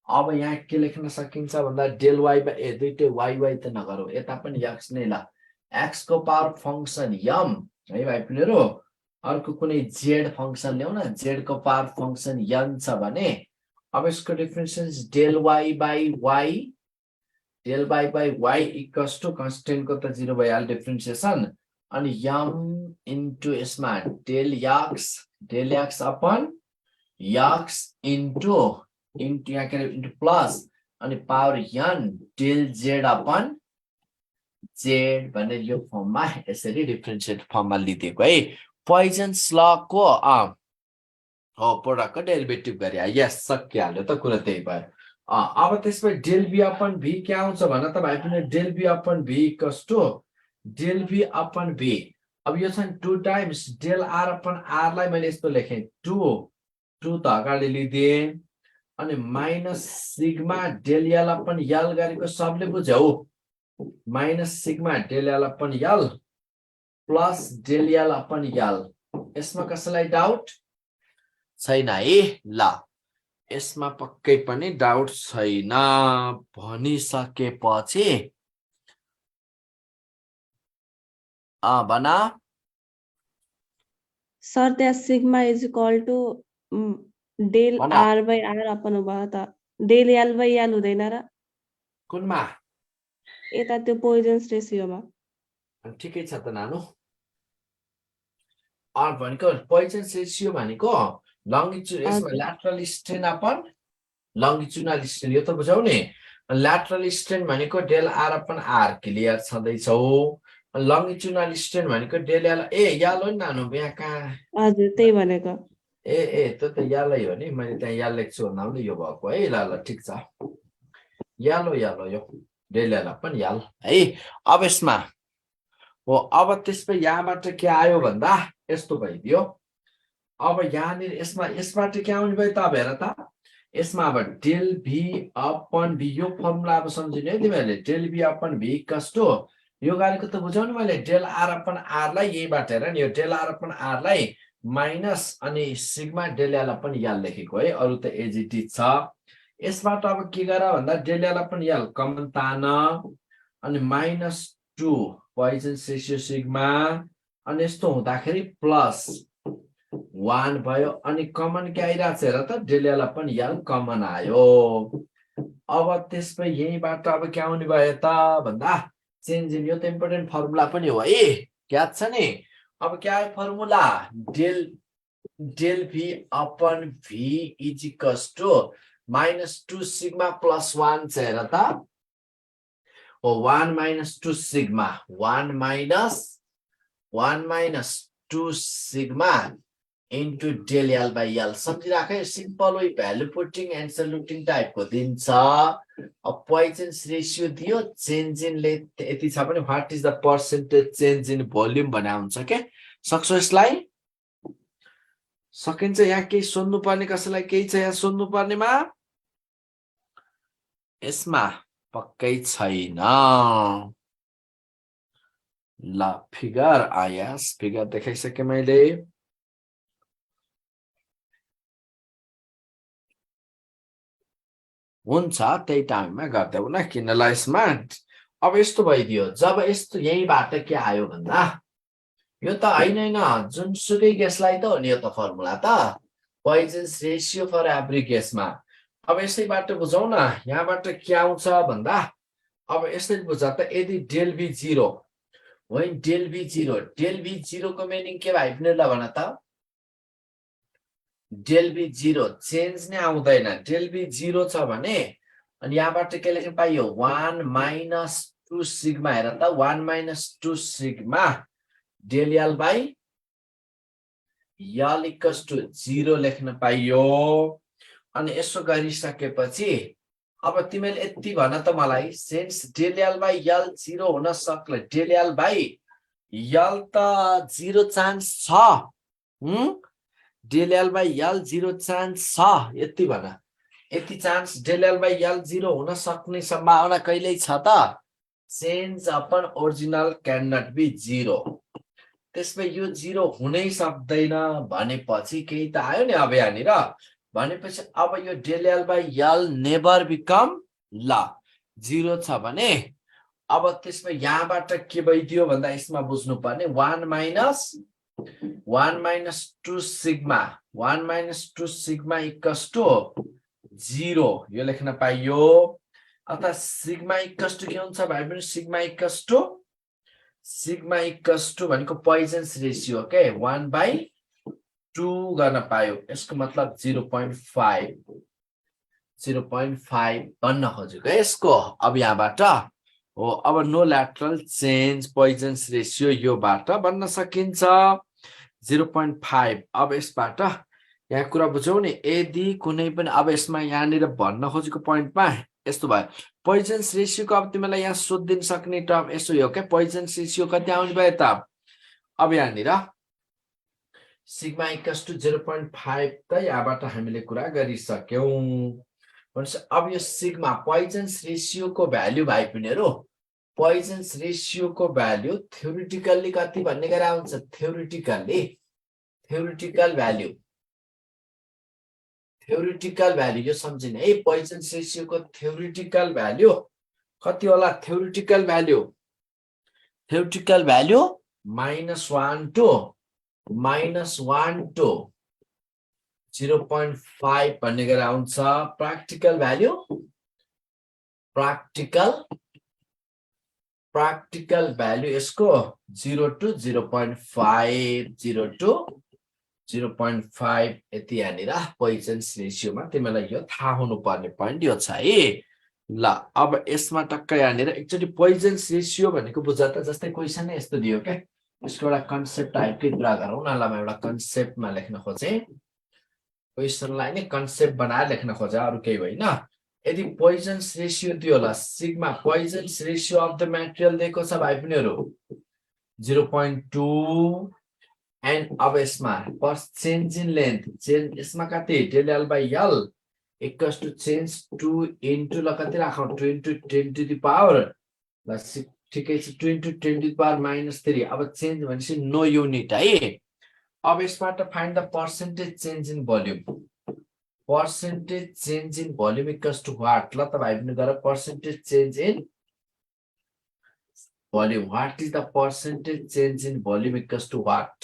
अब यहाँ के लेख्न सकिन्छ भन्दा डेल y बाइ दुईटै y त नगरौ यता पनि x नै ल x को पावर फंक्सन m है भाइ प्लेयरहरु अर्को कुनै z फंक्सन ल्याउ न z को पावर फंक्सन n छ भने अब यसको difference del y by y equals to constant को त 0 भइहाल्यो डिफरेन्सिएसन अनि m इन्टु यसमा del x upon x into यहाँ के इन्टु प्लस अनि power n del z upon z भनेर यो फर्ममा यसरी डिफरेन्शिएट फर्ममा लिदिएको है पोइजन्स ल को हो प्रोडक्टको डेरिभेटिभ गरे यस सकिहाल्यो त कुरा त्यही भयो अब त्यसपछि डेल b अपन v के आउँछ भन्न त भाइ पनि del b upon v equals to del v upon v अब यो छ 2 times del r upon r लाई मैले यस्तो लेखे 2 त अगाडि लिदिए अनि minus sigma del l upon l गरेको सबले बुझ्यौ minus sigma del l upon l plus del l upon l यसमा कसैलाई डाउट छैन है ल यसमा पक्कै पनि डाउट छैन भनिसकेपछि बना सर त्या sigma is equal to del R by R upon भयो त डेल एल बाई एल हुँदैन र कुनमा यता त्यो पोइजन्स रेसियोमा ठिकै छ त नानु भनेको पोइजन्स रेसियो भनेको लंगिट्युड यसमा lateral strain upon longitudinal strain यो त बुझाउ नि ल्याटरल स्ट्रेन भनेको del R upon R clear छँदैछौ लंगिट्युडनल स्ट्रेन भनेको डेल एल यालो नि नानु यहाँ कहाँ हजुर त्यही भनेको त्यो त यालै हो नि मैले त्यहाँ या लेख्छु भन्दा पनि यो भएको है ल ठिक छ यालो यो डेल एल अपन याल है अब यसमा हो अब त्यसपछि यहाँबाट के आयो भन्दा यस्तो भइदियो अब यहाँनिर यसबाट के आउने भयो त हेर त यसमा अब डेल भी अपन भी यो फर्मुला अब सम्झिनु है तिमीहरूले del V upon V equals to यो गरेको त बुझाउनु मैले डेल आर अपन आर लाई यहीबाट हेर नि यो डेल आर अपन आर लाई माइनस अनि सिग्मा डेल एल अपन यल लेखेको है अरु त एज इट इज छ यसबाट अब के गर भन्दा डेल एल अपन यल कमन तान अनि -2 पोइजन्स रेशियो सिग्मा अनि यस्तो हुँदाखेरि प्लस 1 भयो अनि कमन के आइराछ हेर त डेल एल अपन यल कमन आयो अब त्यसपछि यहीबाट अब के आउने भयो त भन्दा चेन्ज इन यो त इम्पोर्टेन्ट फर्मुला पनि हो है याद छ नि अब क्या आयो formula del v upon v is equals to -2 sigma plus 1 छ हेर त हो 1 -2 sigma 1 minus 2 sigma into del L by L सम्झिराख simple way value putting and solving टाइपको दिन्छ अब पोइजन्स रेशियो दियो चेन्ज इन ले यति छ भने what is the percentage change in volume भने हुन्छ के सक्छौ यसलाई सकिन्छ यहाँ केही सोध्नु पर्ने कसैलाई केही छ यहाँ सोध्नु पर्नेमा यसमा पक्कै छैन ल फिगर आयास फिगर देखाइसके मैले हुन्छ त्यही टाइममा गर्दैउ न किन ल यसमा अब यस्तो भइदियो जब यस्तो यहीबाट के आयो भन्दा यो त हैन जुनसुकै ग्यासलाई त हो नि यो त फर्मुला त पोइजन्स रेशियो फर एभ्री ग्यासमा अब यसैबाट बुझाउ न यहाँबाट के आउँछ भन्दा अब यसरी बुझ त यदि del be 0 when del v 0 को मिनिङ के भाइ पनि ल भन त del v 0 चेन्ज नै आउँदैन del v 0 छ भने अनि यहाँबाट के लेख्न पाइयो 1 - 2 सिग्मा हेर त 1 - 2 sigma del l by L equals to 0 लेख्न पाइयो अनि यसो गरिसकेपछि अब तिमीले यति भन त मलाई since del L by L 0 हुन सक्ला डेल एल बाइ यल त 0 चान्स छ del L by L 0 chance छ यति भन यति chance del L by L 0 हुन सक्ने सम्भावना कहिल्यै छ त change upon original can not be 0 त्यसमै यो 0 हुनै सक्दैन भनेपछि केही त आयो नि अब यहाँनिर भनेपछि अब यो del L by L never become ल 0 छ भने अब त्यसमा यहाँबाट के भइदियो भन्दा यसमा बुझ्नु पर्ने 1 minus 2 sigma 1 minus 2 sigma equals to 0 यो लेख्न पाइयो अर्थात् सिग्मा इक्वल्स टु के हुन्छ भाइ बहिनी सिग्मा इक्वल्स टु भनेको पोइजन्स रेशियो ओके 1/2 गर्न पायो यसको मतलब 0.5 भन्न खोजेको यसको अब यहाँबाट हो अब नो ल्याटरल चेन्ज पोइजन्स रेशियो योबाट भन्न सकिन्छ 0.5 अब यसबाट यहाँ कुरा बुझौँ नि यदि कुनै पनि अब यसमा यहाँनिर भन्न खोजेको पोइन्टमा यस्तो भयो पोइजन्स रेशियोको अब तिमीलाई यहाँ सोधिदिन सक्ने टर्म यसो हो क्या पोइजन्स रेशियो कति आउने भयो त अब यहाँनिर सिग्मा इक्वल्स टु 0.5 त यहाँबाट हामीले कुरा गरिसक्यौं भनेपछि अब यो सिग्मा पोइजन्स रेशियोको भ्यालु भाइ पिनेहरु पोइजन्स रेशियोको भ्यालु थ्योरेटिकल्ली कति भन्ने कुरा हुन्छ थ्योरेटिकल भ्यालु यो सम्झिने है पोइजन्स रेशियोको थ्योरेटिकल भ्यालु कति होला थ्योरेटिकल भ्यालु -1 to -0.5 भन्ने कुरा आउँछ प्र्याक्टिकल भ्यालु यसको 0 to 0.5 यति यहाँनिर पोइजन्स रेशियोमा तिमीलाई यो थाहा हुनुपर्ने पोइन्ट यो छ है ल अब यसमा टक्क यहाँनिर एकचोटि पोइजन्स रेशियो भनेको बुझ त जस्तै क्वेसन यस्तो दियो के यसको एउटा कन्सेप्ट टाइपकै कुरा गरौँ न ल म एउटा कन्सेप्टमा लेख्न खोजे क्वेसनलाई नै कन्सेप्ट बनाएर लेख्न खोजे अरु केही होइन यदि पोइजन्स रेशियो दियो होला sigma Poisson's ratio of the material दिएको छ भाइ पिनेहरु 0.2 एन्ड अब यसमा चेन्ज इन लेन्थ चेन्ज यसमा कति del L by L equals to change 2 into ल कति राखौं 2 इन्टु 10 टु द पावर ल ठिकै छ 2 इन्टु 10 टु द पावर -3 अब चेन्ज भनेपछि नो युनिट है अब यसबाट find the percentage change in volume equals to what ल त भाइ पनि गरे percentage change in volume what is the percentage change in volume equals to what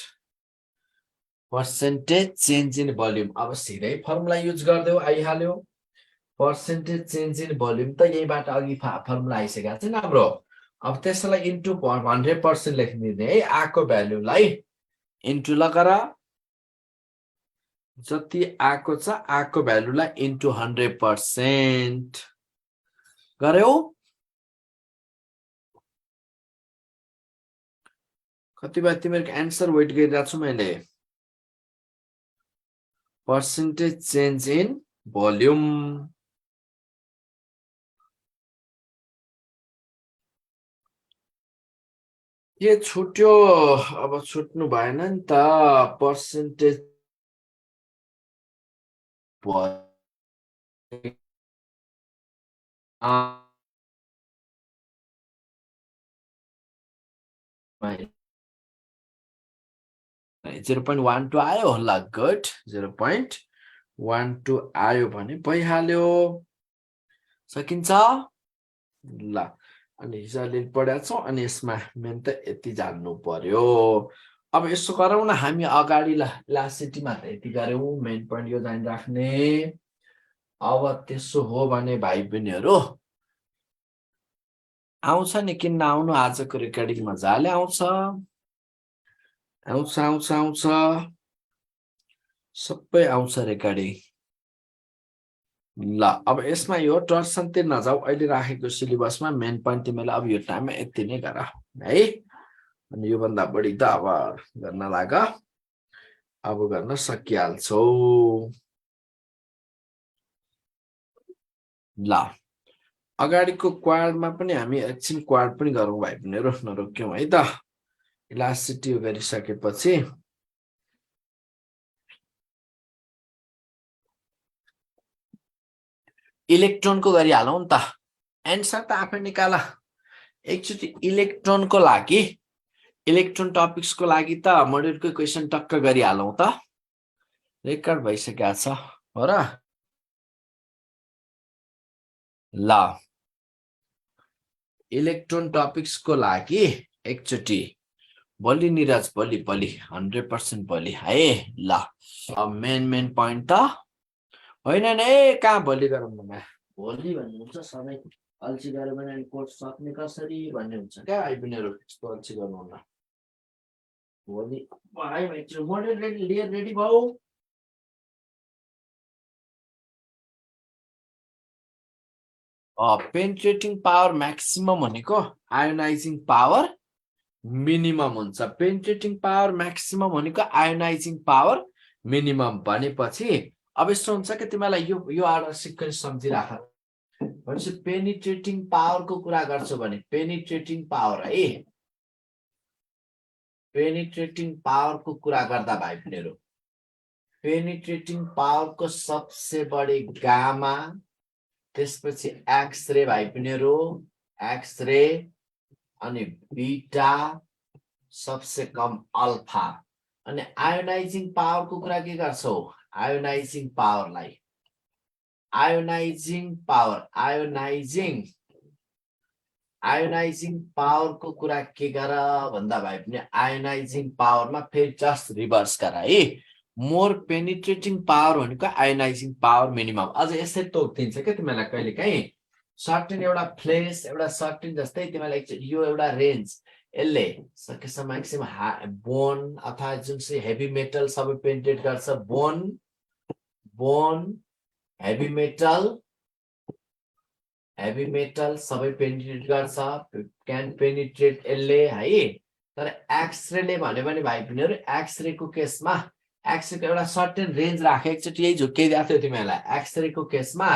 percentage change in volume अब सिधै फर्मुला युज गर्दै आइहाल्यो पर्सेन्टेज चेन्ज इन भोल्युम त यहीबाट अघि फर्मुला आइसकेको छ नि हाम्रो अब त्यसलाई इन्टु 100% लेखिदिने है आको भ्यालुलाई इन्टु लगाएर जति आको छ आको भ्यालुलाई इन्टु 100% गर्यौ कति बार तिमीहरुको आन्सर वेट गरिरहेको छु मैले पर्सेन्टेज चेन्ज इन भोल्युम के छुट्यो अब छुट्नु भएन नि त पर्सेन्टेज .12 आयो होला गुड 0.12 आयो भने भइहाल्यो सकिन्छ ल अनि हिजोले पढाएको छौं अनि यसमा मेन त यति जान्नु पर्यो अब यसो गरौँ न हामी अगाडि इलास्टिसिटीमा त यति गर्यौं मेन पोइन्ट यो जानि राख्ने अब त्यसो हो भने भाइ बहिनीहरु आउँछ नि किन नआउनु आजको रेकर्डिङ मजाले आउँछ सबै आउँछ रेकर्डिङ ल अब यसमा यो टर्सन तिर नजाऊ अहिले राखेको सिलेबसमा मेन पोइन्ट तिमीलाई अब यो टाइममा यति नै गर है अनि यो भन्दा बढी त अब गर्न लाग अब गर्न सकिहाल्छौ ल अगाडिको क्वाडमा पनि हामी एकछिन क्वाड पनि गरौँ भाइ बहिनीहरु नरोक्यौं है त इलास्टिसिटी गरिसकेपछि इलेक्ट्रोनको गरिहालौं नि त एन्सर त आफै निकाल एकचोटि इलेक्ट्रोनको लागि इलेक्ट्रोन टपिक्सको लागि त मोड्युलको क्वेशन टक्क गरिहालौं त रेकर्ड भइसकेको छ हो र ल इलेक्ट्रोन टपिक्सको लागि एकचोटि भोलि निरज भोलि 100% भोलि है ल मेन पोइन्ट त होइन नि कहाँ भोलि गरौँ न भोलि भन्नुहुन्छ सबै अल्छी गरेर पनि कोर्स सक्ने कसरी भन्ने हुन्छ क्या आइबिनेहरु यस्तो अल्छी गर्नुहुन्न भोलि भाइ मोडल रेडी भयो पेनिट्रेटिङ पावर म्याक्सिमम भनेको आयोनाइजिङ पावर मिनिमम हुन्छ पेनिट्रेटिङ पावर म्याक्सिमम भनेको आयोनाइजिङ पावर मिनिमम भनेपछि अब यस्तो हुन्छ कि तिमीलाई यो आर्डर सिक्वेन्स सम्झिराख भनेपछि पेनिट्रेटिङ पावरको कुरा गर्छौ भने पेनिट्रेटिङ पावर है पेनिट्रेटिङ पावरको कुरा गर्दा भाइ बहिनीहरु पेनिट्रेटिङ पावरको सबसे बढी गामा त्यसपछि एक्स रे भाइ बहिनीहरु एक्स रे अनि बीटा सबसे कम अल्फा अनि आयोनाइजिङ पावरको कुरा के गर्छौ आयोनाइजिङ पावरलाई आयोनाइजिङ पावरको कुरा के गर भन्दा भाइ पनि आयोनाइजिङ पावरमा फेरि जस्ट रिभर्स गर है मोर पेनिट्रेटिङ पावर भनेको आयोनाइजिङ पावर मिनिमम अझ यसै तोक्दिन्छ के तिमीलाई कहिले काहीँ सर्टेन एउटा फ्लेस एउटा सर्टेन जस्तै तिमीलाई यो एउटा रेन्ज यसले सकेसम्म म्याक्सिमम बोन अथवा जुन चाहिँ हेभी मेटल सबै पेनिट्रेट गर्छ बोन हेभी मेटल सबै पेनिट्रेट गर्छ क्यान पेनिट्रेट यसले है तर एक्सरेले भन्यो भने भाइ बहिनीहरु एक्सरेको केसमा एक्सरेको एउटा सर्टेन रेन्ज राखे एकचोटि यही झुक्काइदिएको थियो तिमीहरूलाई एक्सरेको केसमा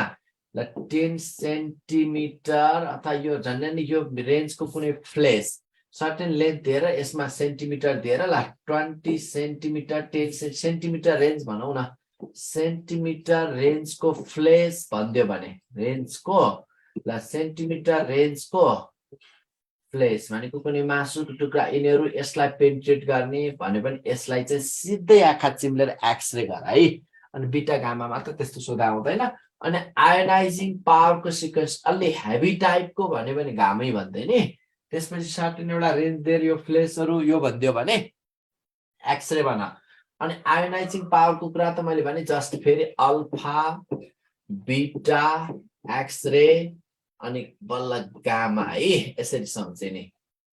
ल 10 सेन्टिमिटर अथवा यो झन् यो रेन्जको कुनै फ्लेस सर्टेन लेन्थ दिएर यसमा सेन्टिमिटर दिएर ल 20 सेन्टिमिटर 10 सेन्टिमिटर रेन्ज भनौँ न सेन्टिमिटर रेन्जको फ्लेस भन्दियो भने रेन्जको ल सेन्टिमिटर रेन्जको फ्लेस भनेको कुनै मासुको टुक्रा यिनीहरू यसलाई पेनिट्रेट गर्ने भने पनि यसलाई चाहिँ सिधै आँखा चिम्लेर एक्सरे गर है अनि बीटा गामामा त त्यस्तो सोधा आउँदैन अनि आयोनाइजिङ पावरको सिक्वेन्स अलि हेभी टाइपको भन्यो भने घामै भन्दै नि त्यसपछि सर्टेन एउटा रेन्ज दिएर यो फ्लेसहरू यो भन्दियो भने एक्सरे भन अनि आयोनाइजिङ पावरको कुरा त मैले भने जस्ट फेरि अल्फा बीटा एक्सरे अनि बल्ल गामा है यसरी सम्झिने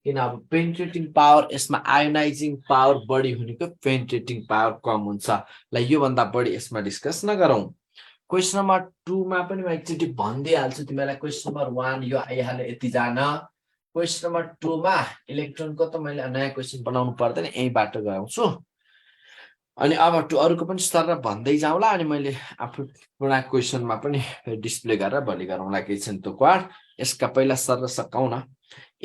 किन अब पेनिट्रेटिङ पावर यसमा आयोनाइजिङ पावर बढी हुनेको पेनिट्रेटिङ पावर कम हुन्छ ल यो भन्दा बढी यसमा डिस्कस नगरौँ क्वेशन नम्बर 2 मा पनि म एकचोटि भन्दिहाल्छु तिमीलाई क्वेशन नम्बर 1 यो आइहाल्यो यति जान क्वेशन नम्बर 2 मा इलेक्ट्रोनको त मैले नयाँ क्वेशन बनाउनु पर्दैन यहीबाट गराउँछु अनि अब अरूको पनि स्तर भन्दै जाउँला अनि मैले आफू पुरा क्वेशनमा पनि डिस्प्ले गरेर भोलि गरौँला केही छैन त्यो क्वाड यसका पहिला सर सकाउ न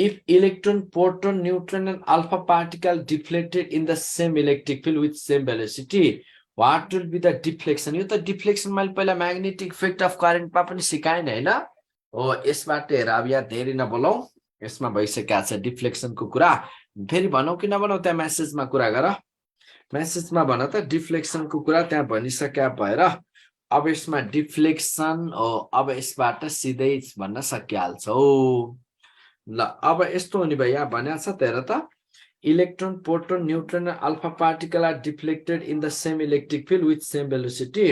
if electron proton neutron and alpha particle deflected in the same electric field with same velocity what will be the deflection यो त डिफ्लेक्सन मैले पहिला म्याग्नेटिक इफेक्ट अफ करेन्टमा पनि सिकाएँ नि हैन हो यसबाट हेर अब यहाँ धेरै नबोलौँ यसमा भइसकेको छ डिफ्लेक्सनको कुरा फेरि भनौ कि नभनौ त्यहाँ मेसेजमा कुरा गर मेसेजमा भन त डिफ्लेक्सनको कुरा त्यहाँ भनिसक्या भएर अब यसमा डिफ्लेक्सन हो अब यसबाट सिधै भन्न सकिहाल्छौ ल अब यस्तो हुने भयो यहाँ भनेको छ त हेर त electron proton neutron and alpha particle are deflected in the same electric field with same velocity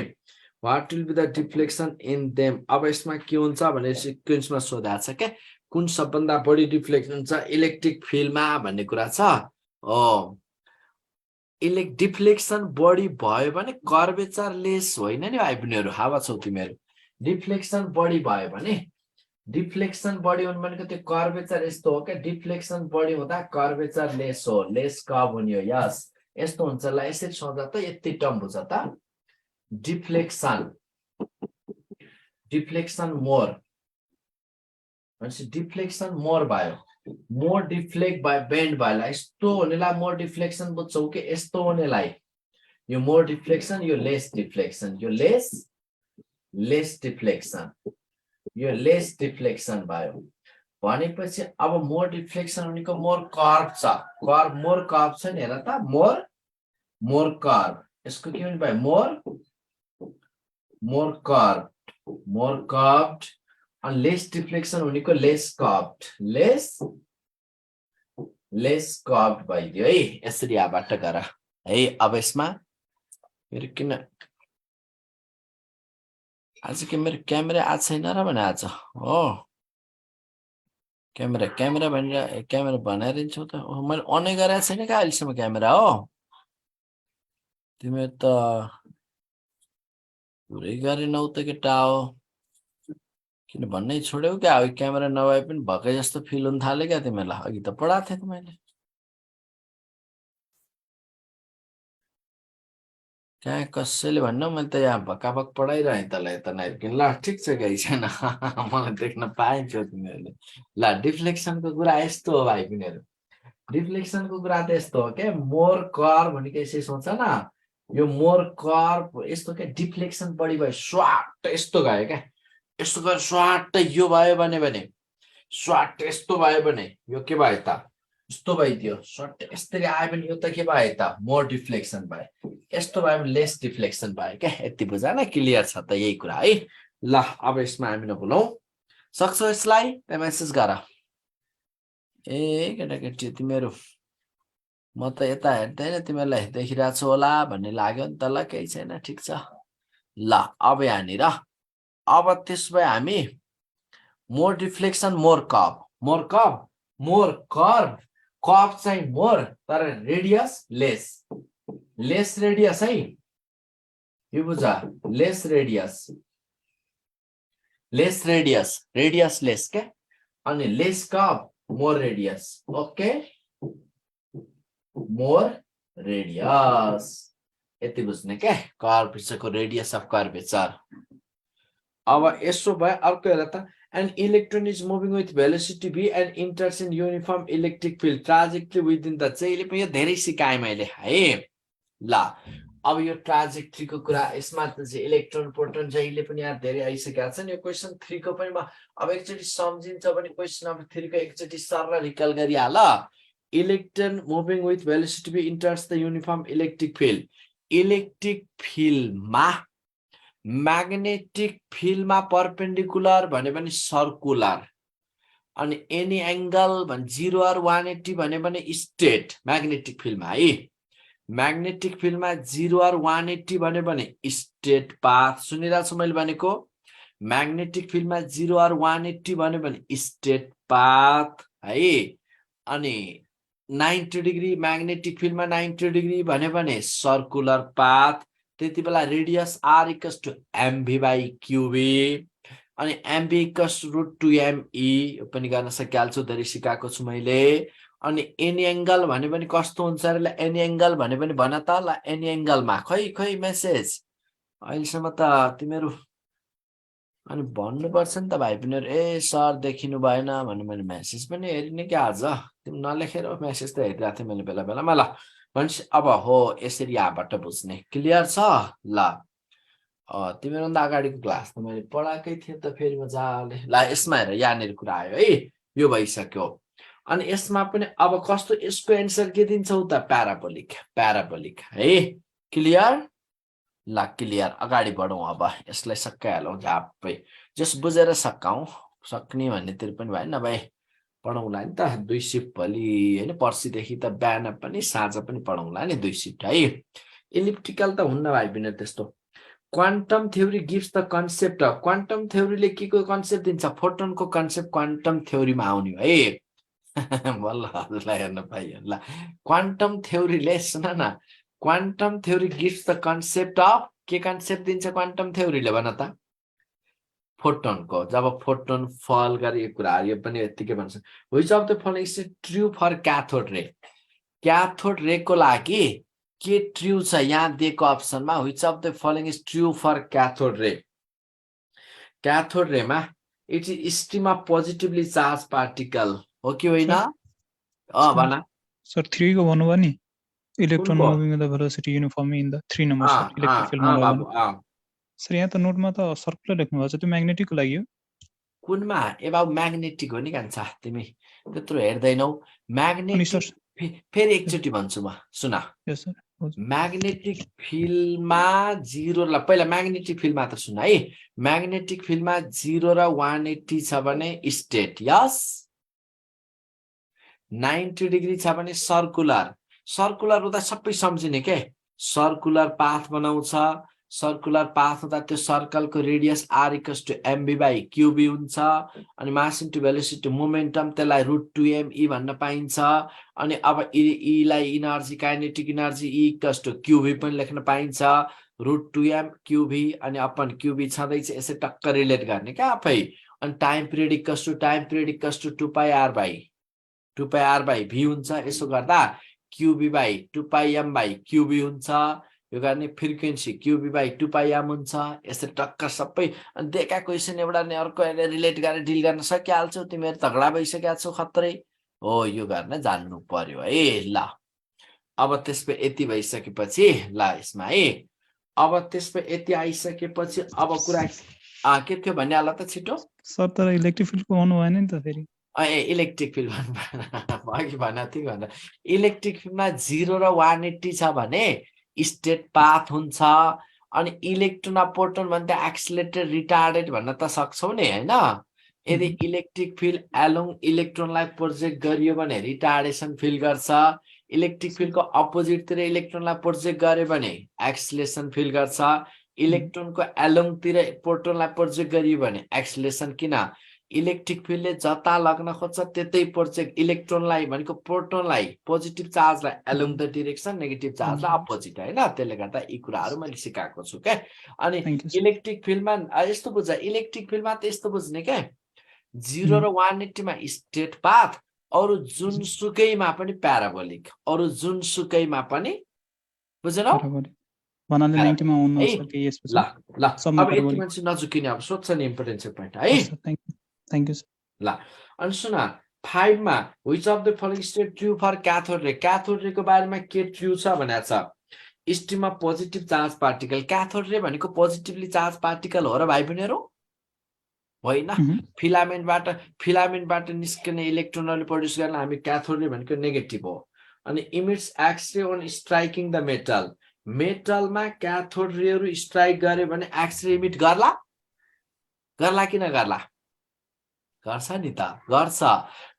what will be the deflection in them अब यसमा के हुन्छ भने सिक्वेन्समा सोधाएको छ क्या कुन सबभन्दा बढी डिफ्लेक्सन हुन्छ इलेक्ट्रिक फिल्डमा भन्ने कुरा छ हो डिफ्लेक्सन बढी भयो भने कर्वेचर लेस होइन नि भाइ बहिनीहरु हावा छौ तिमीहरु डिफ्लेक्सन बढी भयो भने डिफ्लेक्सन बढी हुनु भनेको त्यो कर्वेचर यस्तो हो क्या डिफ्लेक्सन बढी हुँदा कर्वेचर लेस हो लेस कर्भ हुने हो यस यस्तो हुन्छ ल यसरी सोच्दा त यति टर्म बुझ त डिफ्लेक्सन मोर भनेपछि डिफ्लेक्सन मोर भयो मोर डिफ्लेक्ट बाय बेन्ड भयो यस्तो हुनेलाई मोर डिफ्लेक्सन बुझ्छौ कि यस्तो हुनेलाई यो मोर डिफ्लेक्सन यो लेस डिफ्लेक्सन यो लेस डिफ्लेक्सन यो लेस डिफ्लेक्सन भयो भनेपछि अब मोर डिफ्लेक्सन भनेको मोर कर्भ छ मोर कर्भ छ नि हेर त मोर कर्भ यसको के हुने भयो मोर कर्भ अनि लेस डिफ्लेक्सन भनेको लेस कर्भ भइदियो है यसरी यहाँबाट गर है अब यसमा मेरो किन आज के मेरो क्यामेरा आज छैन र भने आज हो क्यामेरा भनेर क्यामेरा बनाइदिन्छौ त मैले अनै गरेको छैन क्या अहिलेसम्म क्यामेरा हो तिमीहरू त पुरै गरेनौ त केटा हो किन भन्नै छोड्यौ क्या अघि क्यामेरा नभए पनि भकै जस्तो फिल हुन थाल्यो क्या तिमीहरूलाई अघि त पढाएको थिएँ त मैले कहाँ कसैले भन्नु मैले त यहाँ भक्काभक पढाइरहेँ तँलाई यता नहेर्किन ल ठिक छ केही छैन मलाई देख्न पाइन्छ तिमीहरूले ल डिफ्लेक्सनको कुरा यस्तो हो भाइ तिमीहरू डिफ्लेक्सनको कुरा त यस्तो हो क्या मोर कर्भ भनेको यसरी सोच न यो मोर कर्भ यस्तो क्या डिफ्लेक्सन बढी भयो स्वाट यस्तो गयो क्या यस्तो गएर स्वाट यो भयो भने स्वाट यस्तो भयो भने यो के भयो त यस्तो भइदियो स्वाट यस्तरी आयो भने यो त के भयो त मोर डिफ्लेक्सन भयो यस्तो भयो भने लेस डिफ्लेक्सन भयो क्या यति बुझा न क्लियर छ त यही कुरा है ल अब यसमा हामी नभुलौँ सक्छौ यसलाई मेसेज गर ए केटाकेटी तिमीहरू म त यता हेर्दैन तिमीहरूलाई देखिरहेको छु होला भन्ने लाग्यो नि त ल केही छैन ठिक छ ल अब यहाँनिर अब त्यसो भए हामी मोर डिफ्लेक्सन मोर कर्भ चाहिँ मोर तर रेडियस लेस रेडियस है यो बुझ लेस रेडियस लेस क्या अनि lace curve more radius okay more radius यति बुझ्ने क्या कर्वेचरको रेडियस अफ कर्वेचर अब यसो भयो अर्को हेर त an electron is moving with velocity v and enters in uniform electric field trajectory within the चाहिँ पनि यो धेरै सिकाएँ मैले है ल अब यो ट्राजेक्ट्रीको कुरा यसमा त चाहिँ इलेक्ट्रोन प्रोटोन जहिले पनि यहाँ धेरै आइसकेका छन् यो क्वेशन 3 को पनि अब एकचोटी सम्झिन्छ भने क्वेशन नम्बर 3 को एकचोटी सरल रिकल गरिहाल electron moving with velocity v enters the uniform electric field electric फिल्डमा म्याग्नेटिक फिल्डमा परपेन्डिकुलर भने पनि सर्कुलर अनि एनी एंगल भने 0 or 180 भने स्ट्रेट म्याग्नेटिक फिल्डमा है म्याग्नेटिक फिल्डमा 0 or 180 भने स्ट्रेट पाथ सुनिरहेको छु मैले भनेको म्याग्नेटिक फिल्डमा 0 or 180 भने स्ट्रेट पाथ है अनि 90 डिग्री म्याग्नेटिक फिल्डमा 90 डिग्री भने सर्कुलर पाथ त्यति बेला radius r equals to mv by qv अनि mv इक्वल्स √2me यो पनि गर्न सकिहाल्छु धेरै सिकाएको छु मैले अनि एनी एंगल भने कस्तो हुन्छ र एनी एंगल भने भन त ल एनी एंगलमा खै मेसेज अहिलेसम्म त तिमीहरू अनि भन्नुपर्छ नि त भाइ पनि ए सर देखिनु भएन भन्नु मैले मेसेज पनि हेरिने के आज तिमी नलेखेर मेसेज त हेरिरहेको थिएँ मैले बेला बेलामा ल भन्छ अब हो यसरी यहाँबाट बुझ्ने क्लियर छ ल तिमीहरुभन्दा अगाडिको क्लास त मैले पढाएकै थिएँ त फेरि मजाले ल यसमा हेर यहाँनिर कुरा आयो है यो भइसक्यो अनि यसमा पनि अब कस्तो यसको एन्सर के दिन्छौ त प्याराबोलिक है क्लियर ल क्लियर अगाडि बढौं अब यसलाई सकाइहालौं झापै जस बुझेर सक्ने भन्नेतिर पनि भएन भाइ पढाउँला नि त 2 शिफ्ट भोलि हैन पर्सिदेखि त बिहान पनि साँझ पनि पढाउँला नि 2 शिफ्ट है इलिप्टिकल त हुन्न भाइ बिना त्यस्तो quantum theory gives the concept of quantum थ्योरीले के को कन्सेप्ट दिन्छ फोटोनको कन्सेप्ट क्वान्टम थ्योरीमा आउने हो है बल्ल हजुरलाई हेर्न पाइयो ल क्वान्टम थ्योरीले सुन न quantum theory gives the concept of के कन्सेप्ट दिन्छ क्वान्टम थ्योरीले भन त फोटोनको जब फोटोन फल गरे यो कुरा यो पनि यतिकै भन्छ which of the following is true for cathode ray को लागि के ट्रु छ यहाँ दिएको अप्सनमा which of the following is true for cathode ray cathode ray मा it is stream of positively charged particle हो कि होइन भन Sir, 3 को भन्नुभयो नि इलेक्ट्रोन कुनको? Moving the velocity uniformly in the 3 number sir electric फिल्डमा बाबु सर यहाँ त नोटमा त सर्कुलर लेख्नु भएको छ त्यो म्याग्नेटिकको लागि हो कुनमा ए बाबु म्याग्नेटिक हो नि कान्छा तिमी त्यत्रो हेर्दैनौ अनि म्याग्नेटिक सर फेरि एकचोटि भन्छु म सुन यस सर म्याग्नेटिक फिल्डमा 0 ल पहिला म्याग्नेटिक फिल्ड मात्र सुन है म्याग्नेटिक फिल्डमा 0 र 180 छ भने स्टेट यस 90 डिग्री छ भने सर्कुलर सर्कुलर हुँदा सबै सम्झिने के सर्कुलर पाथ बनाउँछ सर्कुलर पाथ हुँदा त्यो सर्कलको रेडियस r = mv/qb हुन्छ अनि मास इन्टु भेलोसिटी मोमेन्टम त्यसलाई √2m भन्न पाइन्छ अनि अब e लाई energy kinetic energy e = qv पनि लेख्न पाइन्छ √2m qv अनि अपन qb छँदैछ यसै टक्क रिलेट गर्ने क्या आफै अनि टाइम पिरियड = 2πr/v हुन्छ यसो गर्दा qb/2πm/qb हुन्छ यो गर्ने फ्रिक्वेन्सी qb/2πm हुन्छ यसरी टक्क सबै अनि दिएका क्वेशन एउटा नि अर्को रिलेट गरेर डिल गर्न सकिहाल्छौ तिमीहरु तगडा भइसक्या छौ खत्रै हो यो गर्न जान्नु पर्यो है ल अब त्यसपछि यति भइसकेपछि ल यसमा है अब त्यसपछि यति आइसकेपछि अब कुरा के थियो भन्ने हाल त छिटो सर तर इलेक्ट्रिक फिल्डको भन्नु भएन नि त फेरि इलेक्ट्रिक फिल्ड अघि भनेको थिएँ भन्दा इलेक्ट्रिक फिल्डमा 0 र 180 छ भने स्टेट पाथ हुन्छ अनि इलेक्ट्रोन र प्रोटोन भन्दा एक्सिलरेटेड रिटार्डेड भन्न त सक्छौ नि हैन यदि इलेक्ट्रिक फिल्ड अलोङ इलेक्ट्रोनलाई प्रोजेक्ट गरियो भने रिटार्डेसन फिल गर्छ इलेक्ट्रिक फिल्डको अपोजिट तिर इलेक्ट्रोनलाई प्रोजेक्ट गर्यो भने एक्सिलेरेसन फिल गर्छ इलेक्ट्रोनको अलोङ तिर प्रोटोनलाई प्रोजेक्ट गरियो भने एक्सिलेरेसन किन इलेक्ट्रिक फिल्डले जता लग्न खोज्छ त्यतै प्रोजेक्ट इलेक्ट्रोनलाई भनेको प्रोटोनलाई पोजिटिभ चार्जलाई अलोङ द डाइरेक्सन नेगेटिभ चार्जलाई अपोजिट हैन त्यसले गर्दा यी कुराहरु मैले सिकाएको छु के अनि इलेक्ट्रिक फिल्डमा यस्तो बुझ इलेक्ट्रिक फिल्डमा त यस्तो बुझ्ने के 0 र 180 मा स्टेट पाथ अरु जुनसुकैमा पनि प्याराबोलिक अरु जुनसुकैमा पनि बुझ्नौ बनाले 90 मा आउनु सक्छ यसपछि ल ल अब यति मान्छे नजुकिने अब सोध्छ नि इम्पोर्टेन्ट पोइन्ट है थ्यांक यू सर ल अनि सुन 5 मा which of the following state true for cathode ray को बारेमा के ट्रु छ भनेको छ स्ट्रिममा positive charge particle cathode ray भनेको पोजिटिभली चार्ज पार्टिकल हो र भाइ बहिनीहरु होइन फिलामेन्टबाट निस्कने इलेक्ट्रोनहरु प्रोड्युस गर्न हामी क्याथोड रे भनेको नेगेटिभ हो अनि emits X ray on striking the metal मेटलमा क्याथोड रेहरु स्ट्राइक गरे भने एक्स रे इमिट गर्ला कि नगर्ला गर्छ नि त गर्छ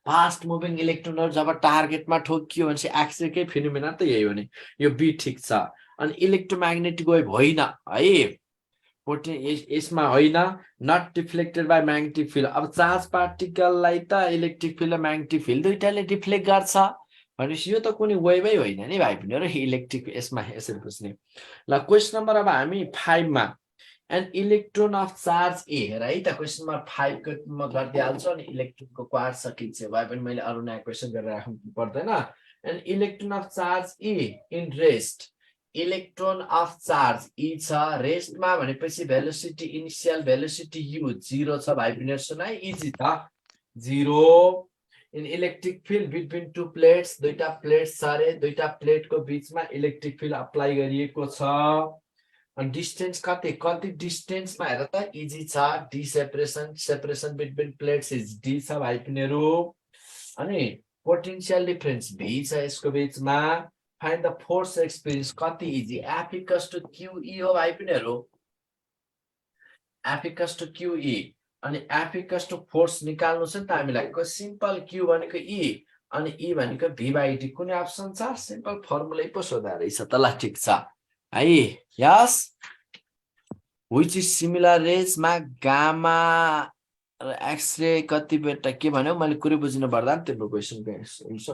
फास्ट मुभिङ इलेक्ट्रोनहरु जब टार्गेटमा ठोकियो भनेपछि एक्स रे कै फिनोमेना त यही हो नि यो बी ठीक छ अनि इलेक्ट्रोम्याग्नेटिक वेभ होइन है यसमा होइन not deflected by magnetic field अब चार्ज पार्टिकललाई त इलेक्ट्रिक फिल्ड र म्याग्नेटिक फिल्ड दुईटाले डिफ्लेक्ट गर्छ भनेपछि यो त कुनै वेभै होइन नि भाइ बहिनीहरु इलेक्ट्रिक यसमा यसरी बुझ्ने ल क्वेशन नम्बर अब हामी 5 मा एन इलेक्ट्रोन अफ चार्ज ए हेर है त क्वेशन नम्बर 5 को म गर्दै हाल्छु अनि इलेक्ट्रोनको क्वार्ट सकिन्छ भए पनि मैले अरु नयाँ क्वेशन गरेर राख्नु पर्दैन an electron of charge A in rest electron of charge E छ रेस्टमा भनेपछि भेलोसिटी इनिशियल भेलोसिटी u 0 छ भाइ बहिनीहरु सुनाइ इजी त 0 in electric field between two plates दुईटा प्लेट्स छ रे दुईटा प्लेटको बीचमा इलेक्ट्रिक फिल्ड अप्लाई गरिएको छ अनि डिस्टेन्स कति डिस्टेन्समा हेर त इजी छ D separation between plates is D छ भाइ बहिनीहरु अनि पोटेन्शियल डिफरेन्स v छ यसको बीचमा फाइन्ड द फोर्स एक्सपीरियन्स कति इजी F = QE हो भाइ बहिनीहरु F = QE अनि F = फोर्स निकाल्नु छ नि त हामीलाई सिम्पल Q भनेको E अनि E भनेको V/D कुनै अप्सन छ सिम्पल फर्मुलै पो सोधा रहेछ त ल ठीक छ है यस व्हिच इज सिमिलर रेज मा गामा र एक्स-रे कति बेटा के भन्यो मैले कुरै बुझिनु पर्दा तिम्रो क्वेशन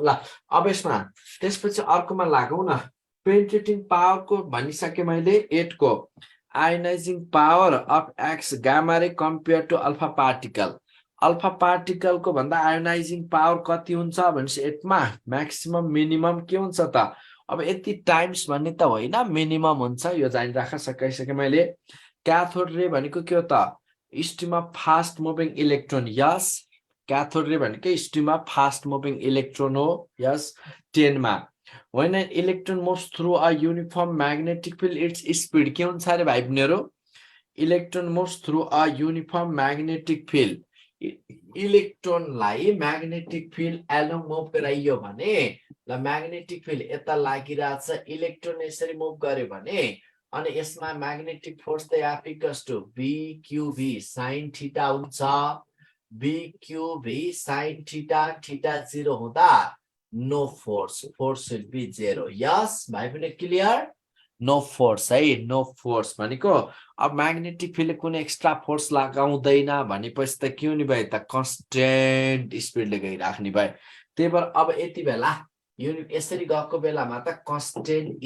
ल अब यसमा त्यसपछि अर्कोमा लागौ न पेनिट्रेटिङ पावरको भनिसके मैले 8 को ionising power of X gamma ray compare to alpha particle को भन्दा आयोनाइजिङ पावर कति हुन्छ भनेपछि 8 मा म्याक्सिमम मिनिमम के हुन्छ त अब यति टाइम्स भन्ने त होइन मिनिमम हुन्छ यो जानिराख सकिसके मैले क्याथोड रे भनेको के हो त stream of fast moving electron यस क्याथोड रे भनेको stream of fast moving electron हो यस 10 मा when an electron moves through a uniform magnetic field its speed के हुन्छ अरे भाइ बहिनीहरु electron moves through a uniform magnetic field इलेक्ट्रोनलाई म्याग्नेटिक फिल्ड एलोङ मुभ गराइयो भने ल म्याग्नेटिक फिल्ड यता लागिरहेछ इलेक्ट्रोन यसरी मुभ गर्यो भने अनि यसमा म्याग्नेटिक फोर्स त F equals to BQV sin theta हुन्छ BQV sin थीटा थीटा 0 हुँदा no force will be 0 yes भाइ पनि क्लियर no force है no force भनेको अब म्याग्नेटिक फिल्डले कुनै एक्स्ट्रा फोर्स लगाउँदैन भनेपछि त के हुने भयो त कन्स्टेन्ट स्पिडले गइराख्ने भयो त्यही भएर अब यति बेला यसरी गएको बेलामा त constant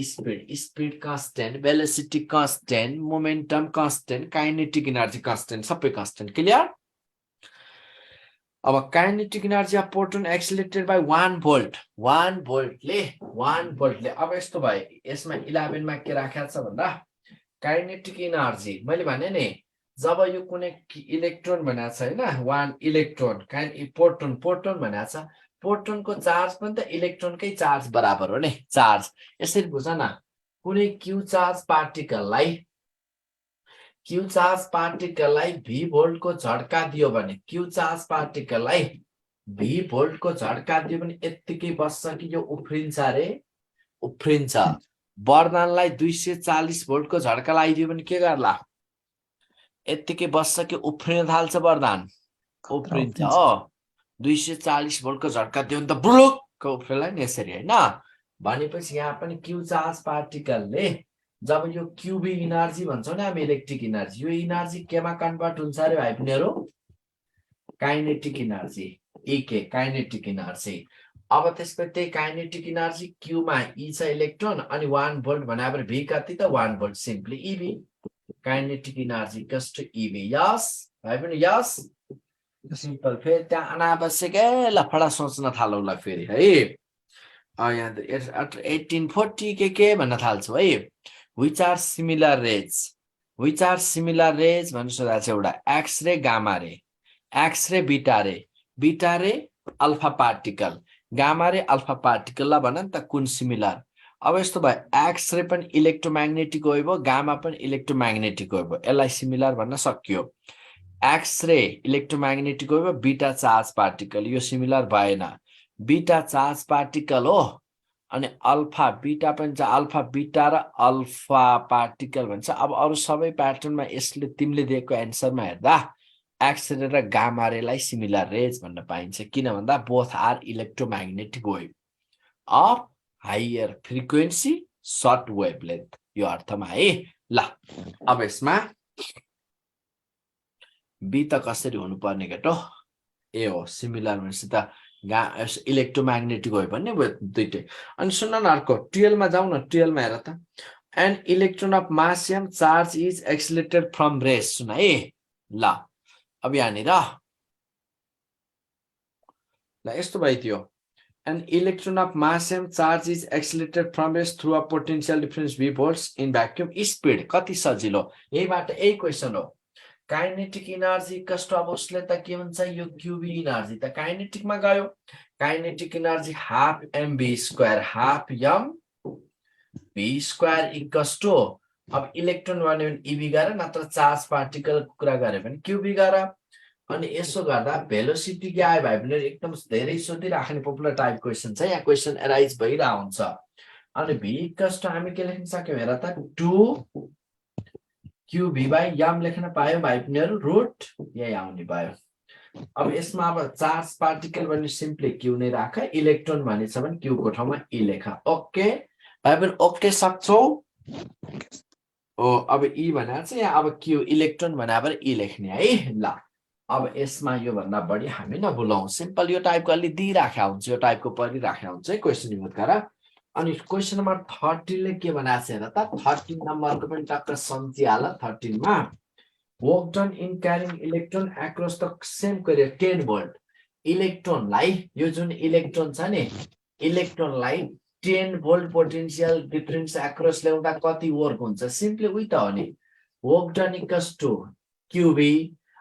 speed constant velocity constant momentum constant kinetic energy constant सबै कन्स्टेन्ट क्लियर अब kinetic energy of proton accelerated by 1 volt 1 भोल्टले अब यस्तो भयो यसमा 11 मा के राखेको छ भन्दा काइनेटिक एनर्जी मैले भने नि जब यो कुनै इलेक्ट्रोन बनाएको छ हैन 1 इलेक्ट्रोन प्रोटोन बनाएको छ प्रोटोनको चार्ज पनि त इलेक्ट्रोनकै चार्ज बराबर हो नि चार्ज यसरी बुझ न कुनै क्यू चार्ज पार्टिकललाई भी भोल्टको झड्का दियो भने क्यू चार्ज पार्टिकललाई भी भोल्टको झड्का दियो भने यतिकै बस्छ कि यो उफ्रिन्छ वरदानलाई 240 भोल्टको झड्का लगाइदियो भने के गर्ला यतिकै बस्छ कि उफ्रिन थाल्छ वरदान उफ्रिन्छ हो 240 भोल्टको झड्का दियो भने त बुलुक्क उफ्रिला नि यसरी हैन भनेपछि यहाँ पनि क्यू चार्ज पार्टिकलले जब यो क्यूबी एनर्जी भन्छौ नि हामी इलेक्ट्रिक एनर्जी यो एनर्जी केमा कन्भर्ट हुन्छ रे भाइ बहिनीहरु काइनेटिक एनर्जी इके काइनेटिक एनर्जी अब त्यसपछि त्यही काइनेटिक एनर्जी क्यू मा ई छ इलेक्ट्रोन अनि 1 भोल्ट भनेपछि भी कति त 1 volt simply EV kinetic energy equals to EV yes भाइ बहिनी यस सिम्पल फेरि त्यहाँ अनावश्यक लफडा सोच्न थालौला फेरि है यहाँ 1840 के भन्न थाल्छु है which are similar rays भन्नु सोधा छ एउटा X ray gamma ray X ray beta रे alpha particle gamma ray alpha particle ला भन त कुन सिमिलर अब यस्तो भयो एक्स रे पनि इलेक्ट्रोम्याग्नेटिक वेभ हो गामा पनि इलेक्ट्रोम्याग्नेटिक वेभ हो यसलाई सिमिलर भन्न सकियो X ray electromagnetic wave beta charge particle यो सिमिलर भएन बीटा चार्ज पार्टिकल हो अनि अल्फा बीटा पनि छ अल्फा बीटा र अल्फा पार्टिकल भन्छ अब अरु सबै प्याटर्नमा यसले तिमीले दिएको एन्सरमा हेर्दा एक्स रे र गामा रेलाई सिमिलर रेज भन्न पाइन्छ किन भन्दा both are electromagnetic wave of higher frequency short wavelength यो अर्थमा है ल अब यसमा बी त कसरी हुनु पर्ने केटो ए हो सिमिलर भनेपछि त इलेक्ट्रोम्याग्नेटिक वेभ भन्ने दुईटै अनि सुन्न न अर्को 12 मा जाउँ न 12 मा हेर त an electron of mass m charge is accelerated from rest सुन है ल अब यहाँनिर ल यस्तो भइदियो an electron of mass m charge is accelerated from rest through a potential difference v volts in vacuum speed कति सजिलो यहीबाट यही क्वेशन हो काइनेटिक एनर्जी कस्ट अब उसले त के भन्छ यो क्यूबी एनर्जी त काइनेटिक मा गयो kinetic energy half mv square half m v square equals to अब इलेक्ट्रोन भन्यो भने ईवी गरे नत्र चार्ज पार्टिकल कुरा गरे भने क्यूबी गरे अनि यसो गर्दा भेलोसिटी के आयो भाइ भने एकदम धेरै सोधिराख्ने पपुलर टाइप क्वेशन छ यहाँ क्वेशन एराइज भइरा हुन्छ अनि v इक्वल्स टु हामी के लेख्न सक्यौ हेर त 2 क्यूबी बाइ m लेख्न पायो भाइ बहिनीहरु रुट यही आउने भयो अब यसमा अब चार्ज पार्टिकल भन्ने सिम्पली क्यू नै राख इलेक्ट्रोन भनेछ भने क्यू को ठाउँमा ई लेख ओके भाइ बहिनी ओके सक्छौ ओ अब ई भनेर चाहिँ यहाँ अब क्यू इलेक्ट्रोन भनेर ई लेख्ने है ल अब यसमा यो भन्दा बढी हामी नबुलाउ सिम्पल यो टाइपको अलि दिइराख्या हुन्छ यो टाइपको परिराख्या हुन्छ है क्वेशन युज गरेर अनि क्वेशन नम्बर 13 ले के बनाएको छ हेर त 13 नम्बरको पनि टक्क सम्झिहाल 13 मा work done in carrying electron across the same carrier 10 volt इलेक्ट्रोनलाई यो जुन इलेक्ट्रोन छ नि इलेक्ट्रोनलाई 10 भोल्ट पोटेन्शियल डिफरेन्स एक्रस ल्याउँदा कति वर्क हुन्छ सिम्पली उही त हो नि work done equals to QV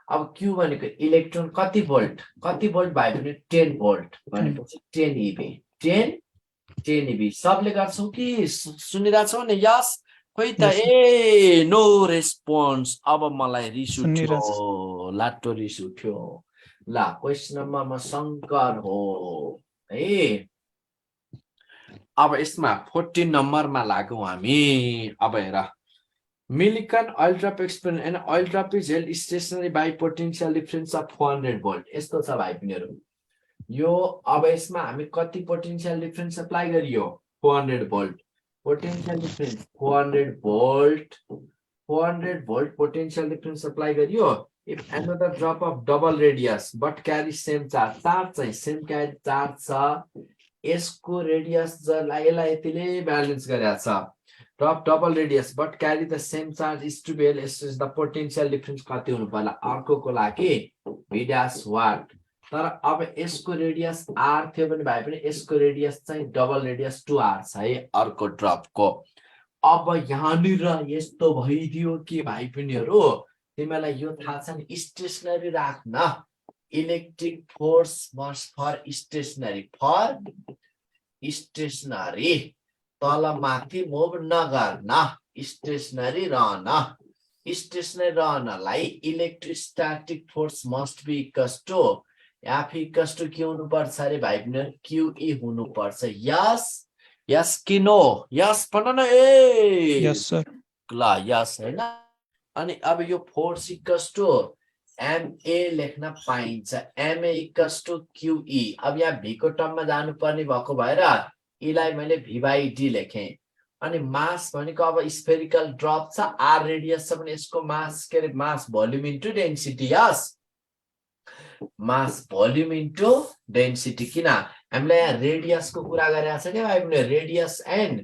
अब क्यू भनेको इलेक्ट्रोन कति भोल्ट भयो भने 10 भोल्ट भनेपछि 10 इबी 10 इबी सबले गर्छौ कि सुनिरहेछौ नि यस खोइ त ए नो रेस्पोन्स अब मलाई रिस उठ्यो लाटो रिस उठ्यो ल क्वेशन नम्बरमा शंकर हो है अब यसमा 14 नम्बरमा लागौं हामी अब हेर Millikan oil drop experiment and oil drop is held stationary by potential difference of 400 volt यस्तो छ भाइ पिनीहरु यो अब यसमा हामी कति पोटेन्शियल डिफरेन्स अप्लाई गरियो 400 volt potential difference 400 volt potential difference apply गरियो if another drop of double radius but carry same charge चाहिँ सेम क्यारी चार्ज छ यसको रेडियस यसलाई यतिले ब्यालेन्स गरेको छ drop double radius but carry the same charge is to be is the potential difference कति हुनु पर्ला अर्कोको लागि v dash what तर अब यसको रेडियस r थियो भने भाइ पनि यसको रेडियस चाहिँ डबल रेडियस 2r छ है अर्को ड्रप को अब यहाँनिर यस्तो भइदियो कि भाइ पिनीहरु तिमीलाई यो थाहा छ नि स्टेशनरी राख्न electric force must for stationary तल माथि मुभ नगर्न स्टेशनरी रहनलाई electrostatic force must be equals to F equals to के हुनु पर्छ रे भाइ बहन QE हुनु पर्छ यस कि नो यस भन न ए यस सर ल यस हैन अनि अब यो फोर्स इक्वल्स टु MA लेख्न पाइन्छ MA इक्वल्स टु QE अब यहाँ V को टर्ममा जानु पर्ने भएको भएर इलाई मैले V/D लेखे अनि मास भनेको अब स्फेरिकल ड्रप छ r रेडियस छ भने यसको मास के रे मास भोल्युम इन्टु डेन्सिटी यस मास भोल्युम इन्टु डेन्सिटी किन हामीले यहाँ रेडियस को कुरा गरेका छ के भाइ बहन रेडियस एन्ड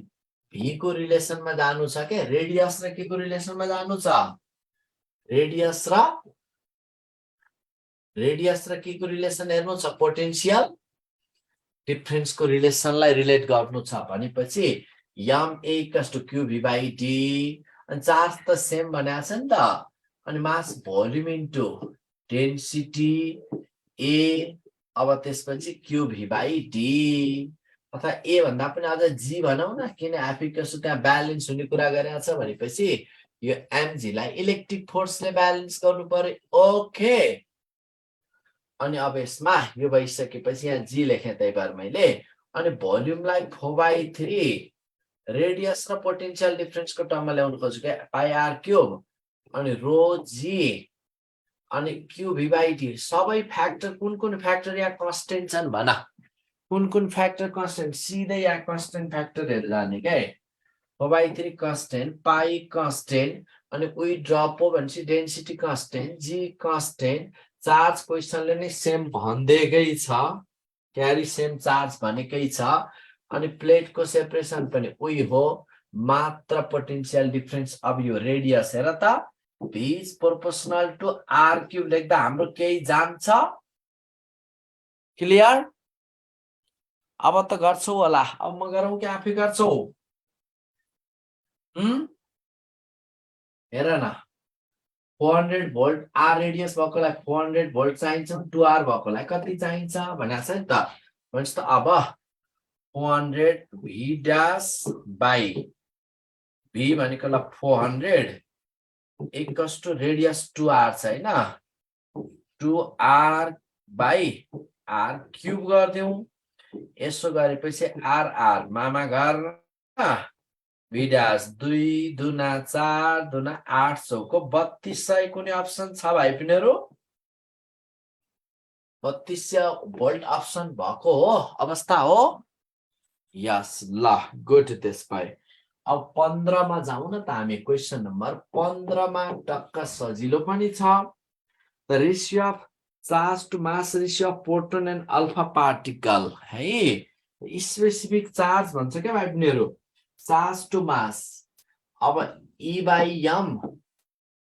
V को रिलेसनमा जानु छ के रेडियस र के को रिलेसनमा जानु छ रेडियस र के को रिलेसन हेर्नु छ पोटेन्शियल डिफरेन्स को रिलेसनलाई रिलेट गर्नु छ भनेपछि MA इक्वल्स टु QV/D अनि चार्ज त सेम भनेको छ नि त अनि मास भोल्युम इन्टु डेन्सिटी A अब त्यसपछि QV/D अथवा A भन्दा पनि अझ G भनौं न किन F इक्वल्स टु त्यहाँ ब्यालेन्स हुने कुरा गरेको छ भनेपछि यो mg लाई इलेक्ट्रिक फोर्सले ब्यालेन्स गर्नु पर्यो ओके अनि अब यसमा यो भइसकेपछि यहाँ G लेखे त्यही भएर मैले अनि भोल्युमलाई 4/3 रेडियस र पोटेन्शियल डिफरेन्स को टर्ममा ल्याउनु खोजेको के पाइ r क्यूब अनि रो G अनि QV/D सबै फ्याक्टर कुन फ्याक्टर या कन्स्टेन्ट छन् भन कुन फ्याक्टर कन्स्टेन्ट सिधै या कन्स्टेन्ट फ्याक्टरहरु जाने के 4/3 कन्स्टेन्ट पाइ कन्स्टेन्ट अनि उही ड्रप हो भनेपछि density constant G constant charge क्वेशनले नै सेम भन्दैकै छ क्यारी सेम चार्ज भनेकै छ अनि प्लेट को सेपरेसन पनि उही हो मात्र पोटेन्शियल डिफरेन्स अब यो रेडियस हेर त V is proportional to R cube लेख्दा हाम्रो केही जान्छ क्लियर अब त गर्छौ होला अब म गरौँ कि आफै गर्छौ हेर न 400 भोल्ट R रेडियस भएकोलाई 400 भोल्ट चाहिन्छ 2R भएकोलाई कति चाहिन्छ भनेको छ नि त भन्छ त अब 400 V dash by V भनेको ल 400 इक्वल्स टु रेडियस 2R छ हैन 2R by R क्यूब गर्दियौ यसो गरेपछि R मामा घर V dash 2 दुना 4 दुना 8 चौको 3200 कुनै अप्सन छ भाइ पिनेहरु 3200 भोल्ट अप्सन भएको हो अवस्था हो यस ल गुड त्यसपछि अब 15 मा जाउँ न त हामी क्वेशन नम्बर 15 मा टक्क सजिलो पनि छ the ratio of charge to mass ratio of proton and alpha particle है स्पेसिफिक चार्ज भन्छ के भाइ बहनहरु चार्ज टु मास अब E/m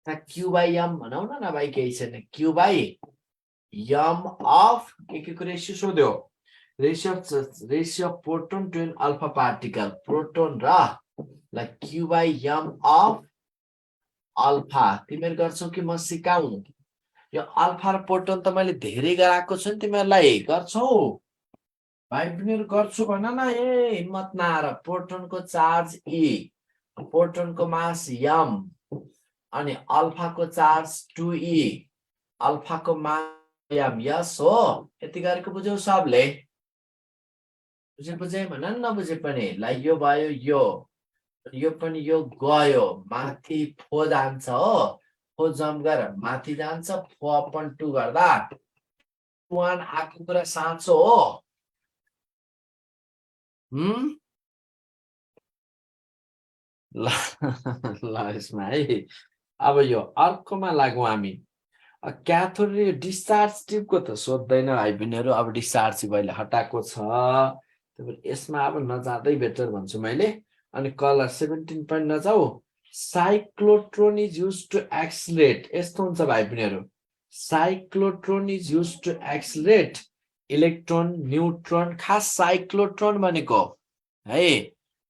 त Q/m भनौं न भाइ केही छैन Q/m अफ के को रेशियो सोध्यो ratio of proton to an alpha particle proton र ल q by m of alpha तिमीहरू गर्छौ कि म सिकाउँ यो अल्फा र प्रोटोन त मैले धेरै गराएको छु नि तिमीहरूलाई गर्छौ भाइ तिमीहरू गर्छु भन न हिम्मत नआएर प्रोटोनको चार्ज e प्रोटोनको मास m अनि अल्फाको चार्ज 2e अल्फाको मास m यस हो यति गरेको बुझ्यौ सबले बुझे भन न नबुझे पनि ल यो भयो यो पनि यो गयो माथि फो जान्छ हो फो जम्प गरेर माथि जान्छ फो अपन 2 गर्दा 1 आएको कुरा साँचो हो ल यसमा है अब यो अर्कोमा लागौँ हामी क्याथोड र डिस्चार्ज ट्युबको त सोध्दैन भाइ बहिनीहरू अब डिस्चार्ज मैले हटाएको छ यसमा अब नजाँदै बेटर भन्छु मैले अनि कलर 17 point नजाऊ cyclotron is used to accelerate यस्तो हुन्छ भाइ बहिनीहरू cyclotron is used to accelerate electron neutron खास साइक्लोट्रोन भनेको है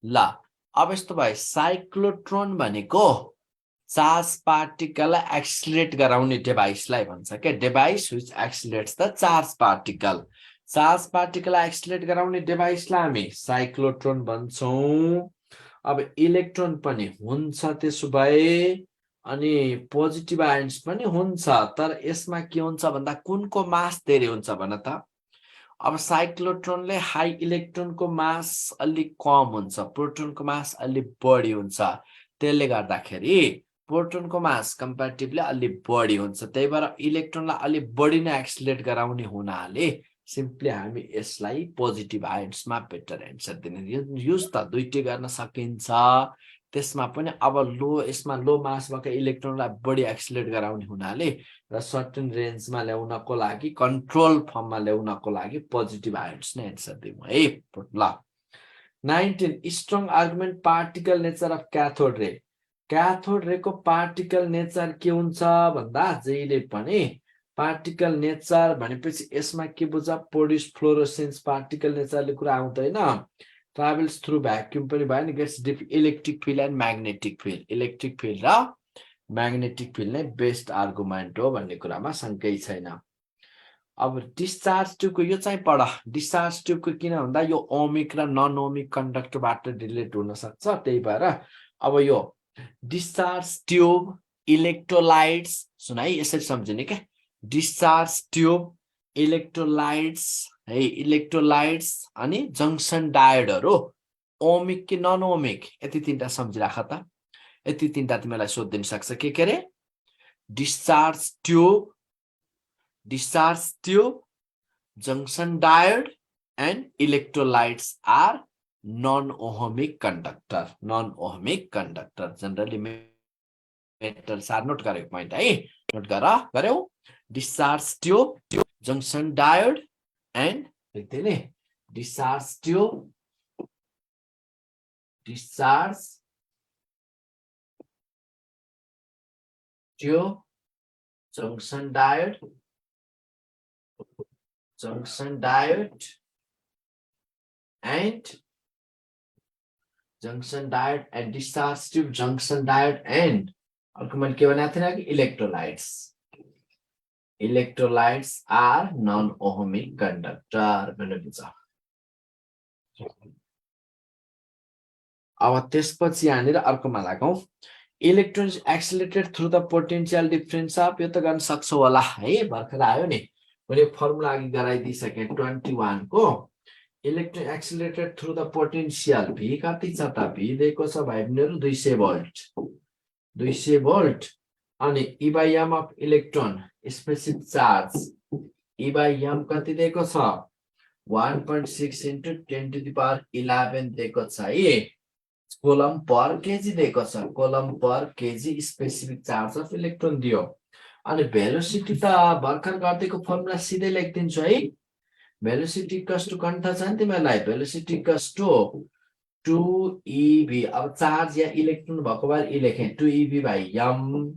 ल अब यस्तो भयो साइक्लोट्रोन भनेको चार्ज पार्टिकललाई एक्सिलरेट गराउने डिभाइसलाई भन्छ के device which accelerates the charge पार्टिकललाई एक्सिलरेट गराउने डिभाइसलाई हामी साइक्लोट्रोन भन्छौं अब इलेक्ट्रोन पनि हुन्छ त्यसो भए अनि पोजिटिभ आयन्स पनि हुन्छ तर यसमा के हुन्छ भन्दा कुनको मास धेरै हुन्छ भन त अब साइक्लोट्रोनले हाई इलेक्ट्रोनको मास अलि कम हुन्छ प्रोटोनको मास अलि बढी हुन्छ त्यसले गर्दाखेरि प्रोटोनको मास कम्प्यारेटिभली अलि बढी हुन्छ त्यही भएर इलेक्ट्रोनलाई अलि बढी नै एक्सिलरेट गराउने हुनाले सिम्पली हामी यसलाई पोजिटिभ आयन्समा बेटर एन्सर दिने युज त दुईटै गर्न सकिन्छ त्यसमा पनि अब यसमा लो मास भएको इलेक्ट्रोनलाई बढी एक्सिलरेट गराउने हुनाले र सर्टेन रेन्जमा ल्याउनको लागि कन्ट्रोल फर्ममा ल्याउनको लागि पोजिटिभ आयन्स नै एन्सर दिउँ है ल 19 strong argument particle nature of cathode रेको पार्टिकल नेचर के हुन्छ भन्दा जहिले पनि पार्टिकल नेचर भनेपछि यसमा के बुझ प्रोड्युस फ्लोरोसेन्स पार्टिकल नेचरले कुरा आउँदैन ट्राभल्स थ्रु भ्याक्युम पनि भयो नि gets deep electric field and magnetic field र म्याग्नेटिक फिल्ड नै बेस्ट आर्गुमेन्ट हो भन्ने कुरामा शंकै छैन अब डिस्चार्ज ट्युबको यो चाहिँ पढ डिस्चार्ज ट्युबको किन भन्दा यो ओमिक र नन ओमिक कन्डक्टरबाट रिलेट हुन सक्छ त्यही भएर अब यो डिस्चार्ज ट्युब इलेक्ट्रोलाइट्स सुन है यसरी सम्झिने के डिस्चार्ज ट्युब इलेक्ट्रोलाइट्स है इलेक्ट्रोलाइट्स अनि जंक्सन डायोडहरु ओमिक कि नन ओमिक यति तीनटा सम्झिराख त यति तीनटा तिमीलाई सोध्दिन सक्छ के ray discharge tube junction diode and electrolytes are non ohmic conductor generally metals are note गरेको पॉइंट है नोट गर्यौ discharge tube junction diode and लेख्दिने discharge tube junction diode and junction diode and discharge tube junction diode and अर्को मैले के भनेको थिएन कि electrolytes are non ohmic conductor भनेको छ अब त्यसपछि यहाँनिर अर्कोमा लागौं electron accelerated through the potential difference of यो त गर्न सक्छौ होला है भर्खर आयो नि मैले फर्मुला अघि गराइदिसके 21 को electron accelerated through the potential v कति छ त v दिएको छ भाइ बहिनीहरु 200 भोल्ट अनि e by m of electron specific charge e by m कति दिएको छ 1.6 into 10 to the power 11 दिएको छ है कोलम पर केजी दिएको छ column per KG specific charge of electron दियो अनि भेलोसिटी त भर्खर गर्दैको फर्मुला सिधै लेख्दिन्छु है भेलोसिटी इक्वल्स टु कन्ट छ नि तिमीलाई भेलोसिटी इक्वल्स टु 2ev अब चार्ज या इलेक्ट्रोन भएको भएर e लेखे 2ev by m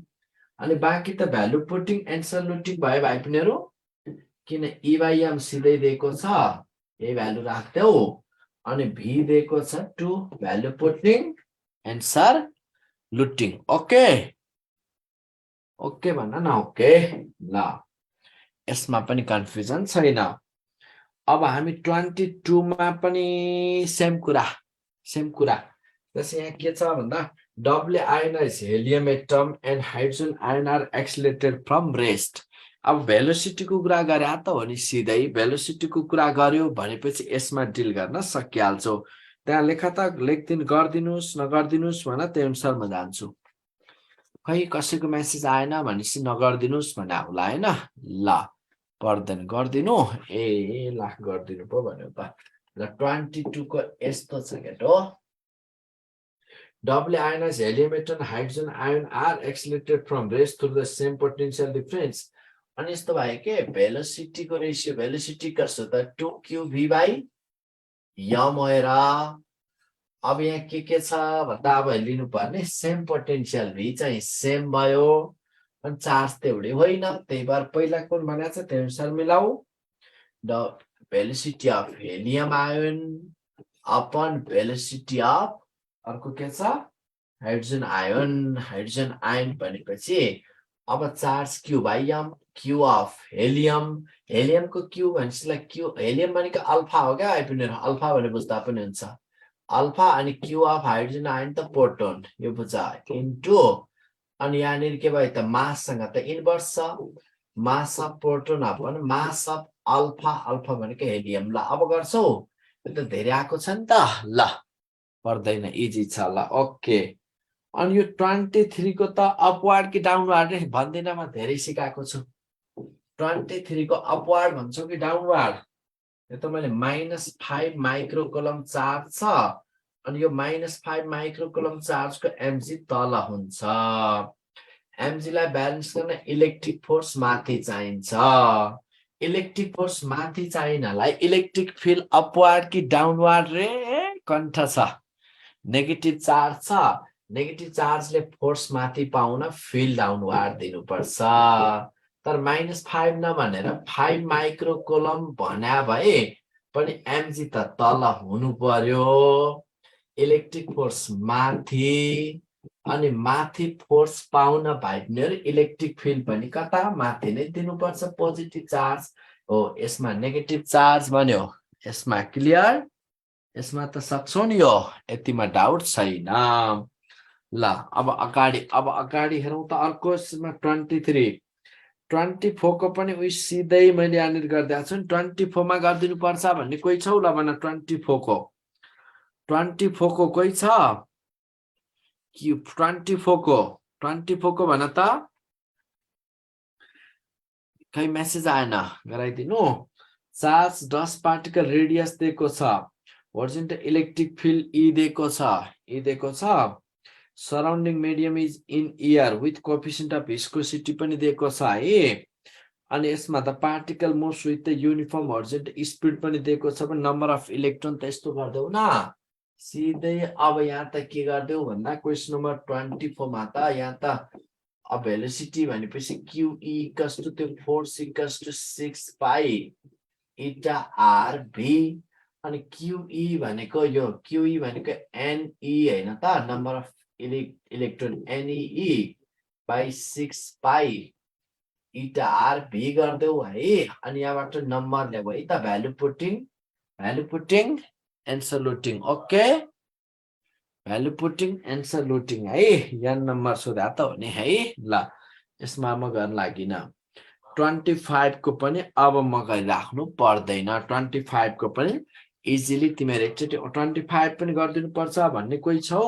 अनि बाँकी त भ्यालु पुटिङ एन्ड सल्युटिङ भयो भाइ बहिनीहरु किन e by m सिधै दिएको छ यही भ्यालु राख्देऊ अनि भी दिएको छ 2 value putting answer looting okay okay भन्न न ओके ल यसमा पनि कन्फ्युजन छैन अब हामी 22 मा पनि सेम कुरा जस्तै यहाँ के छ भन्दा double ionise helium atom and hydrogen ion are accelerated from rest अब भेलोसिटीको कुरा गरे त हो नि सिधै भेलोसिटीको कुरा गर्यो भनेपछि यसमा डिल गर्न सकिहाल्छौ त्यहाँ लेखा त गर्दिनुस् नगर्दिनुस् भन त्यही अनुसार म जान्छु खै कसैको मेसेज आएन भनेपछि नगर्दिनुस् भन्ने होला हैन ल पर्दैन गर्दिनु ए ला गर्दिनु पो भन्यो त ल 22 को यस्तो छ केटो double ionized helium atom hydrogen ion are accelerated from rest through the same potential difference अनि यस्तो भयो के भेलोसिटी को रेशियो भेलोसिटी कसो त 2qv by m हेर अब यहाँ के छ भन्दा अब लिनु पर्ने सेम पोटेन्शियल v चाहिँ सेम भयो अनि चार्ज त एउटै होइन त्यही भएर पहिला कुन भनेको छ त्यही अनुसार मिलाऊ the velocity of helium ion upon velocity of अर्को के छ हाइड्रोजन आयन भनेपछि अब charge q by m q of helium को q भनेपछि q हेलियम भनेको अल्फा हो क्या आइपिनेर अल्फा भने बुझ्दा पनि हुन्छ अल्फा अनि q अफ हाइड्रोजन आयन त प्रोटोन यो बुझ इन्टु अनि यहाँनिर के भयो त मास सँग त इन्भर्स छ mass of proton upon mass of alpha भनेको हेलियम ल अब गर्छौ यो त धेरै आको छ नि त ल पर्दैन इजी छ ल ओके अनि यो 23 को त अपवार्ड कि डाउनवार्ड भन्दिन म धेरै सिकाएको छु 23 को अपवार्ड भन्छौ कि डाउनवार्ड यो त मैले -5 माइक्रोकुलम चार्ज छ अनि यो -5 माइक्रोकुलम चार्ज को mg तल हुन्छ mg लाई ब्यालेन्स गर्न इलेक्ट्रिक फोर्स माथि चाहिन्छ इलेक्ट्रिक फोर्स माथि चाहिनलाई इलेक्ट्रिक फिल्ड अपवार्ड कि डाउनवार्ड रे कण्ठ छ नेगेटिभ चार्ज छ नेगेटिभ चार्जले फोर्स माथि पाउन फिल्ड डाउनवार्ड दिनुपर्छ तर -5 नभनेर 5 माइक्रोकुलम भन्या भए पनि mg त तल हुनु पर्यो इलेक्ट्रिक फोर्स माथि अनि माथि फोर्स पाउन भाइब्रेटर इलेक्ट्रिक फिल्ड पनि कता माथि नै दिनुपर्छ पोजिटिभ चार्ज हो यसमा नेगेटिभ चार्ज बन्यो यसमा क्लियर यसमा त सक्छौ नि यो यतिमा डाउट छैन ल अब अगाडि हेरौं त अर्को यसमा 24 को पनि उही सिधै मैले यहाँनिर गरिदिएको छु 24 मा गरिदिनु पर्छ भन्ने कोही छौ ल भन 24 को कोही छ कि 24 को भन त खै मेसेज आएन गराइदिनु चार्ज 10 पार्टिकल रेडियस दिएको छ होरिजोन्टल इलेक्ट्रिक फिल्ड E दिएको छ surrounding medium is in air with coefficient of viscosity पनि दिएको छ है अनि यसमा त particle moves with the uniform horizontal speed पनि दिएको छ भने नम्बर अफ इलेक्ट्रोन त यस्तो गर्देऊ न सिधै अब यहाँ त के गर्देऊ भन्दा क्वेशन नम्बर 24 मा त यहाँ त अब भेलोसिटी भनेपछि QE इक्वल्स टु त्यो force equals to 6 pi eta RV अनि QE भनेको यो QE भनेको NE हैन त number of electron NEE by 6 pi eta RV गर्देऊ है अनि यहाँबाट नम्बर ल्याऊ है त value putting answer looting okay value putting answer looting है यहाँ नम्बर सोधा त हो नि है ल यसमा म गर्न लागिन 25 को पनि अब म गरिराख्नु पर्दैन 25 को पनि इजिली तिमीहरु एकचोटी 25 पनि गरिदिनु पर्छ भन्ने कोही छौ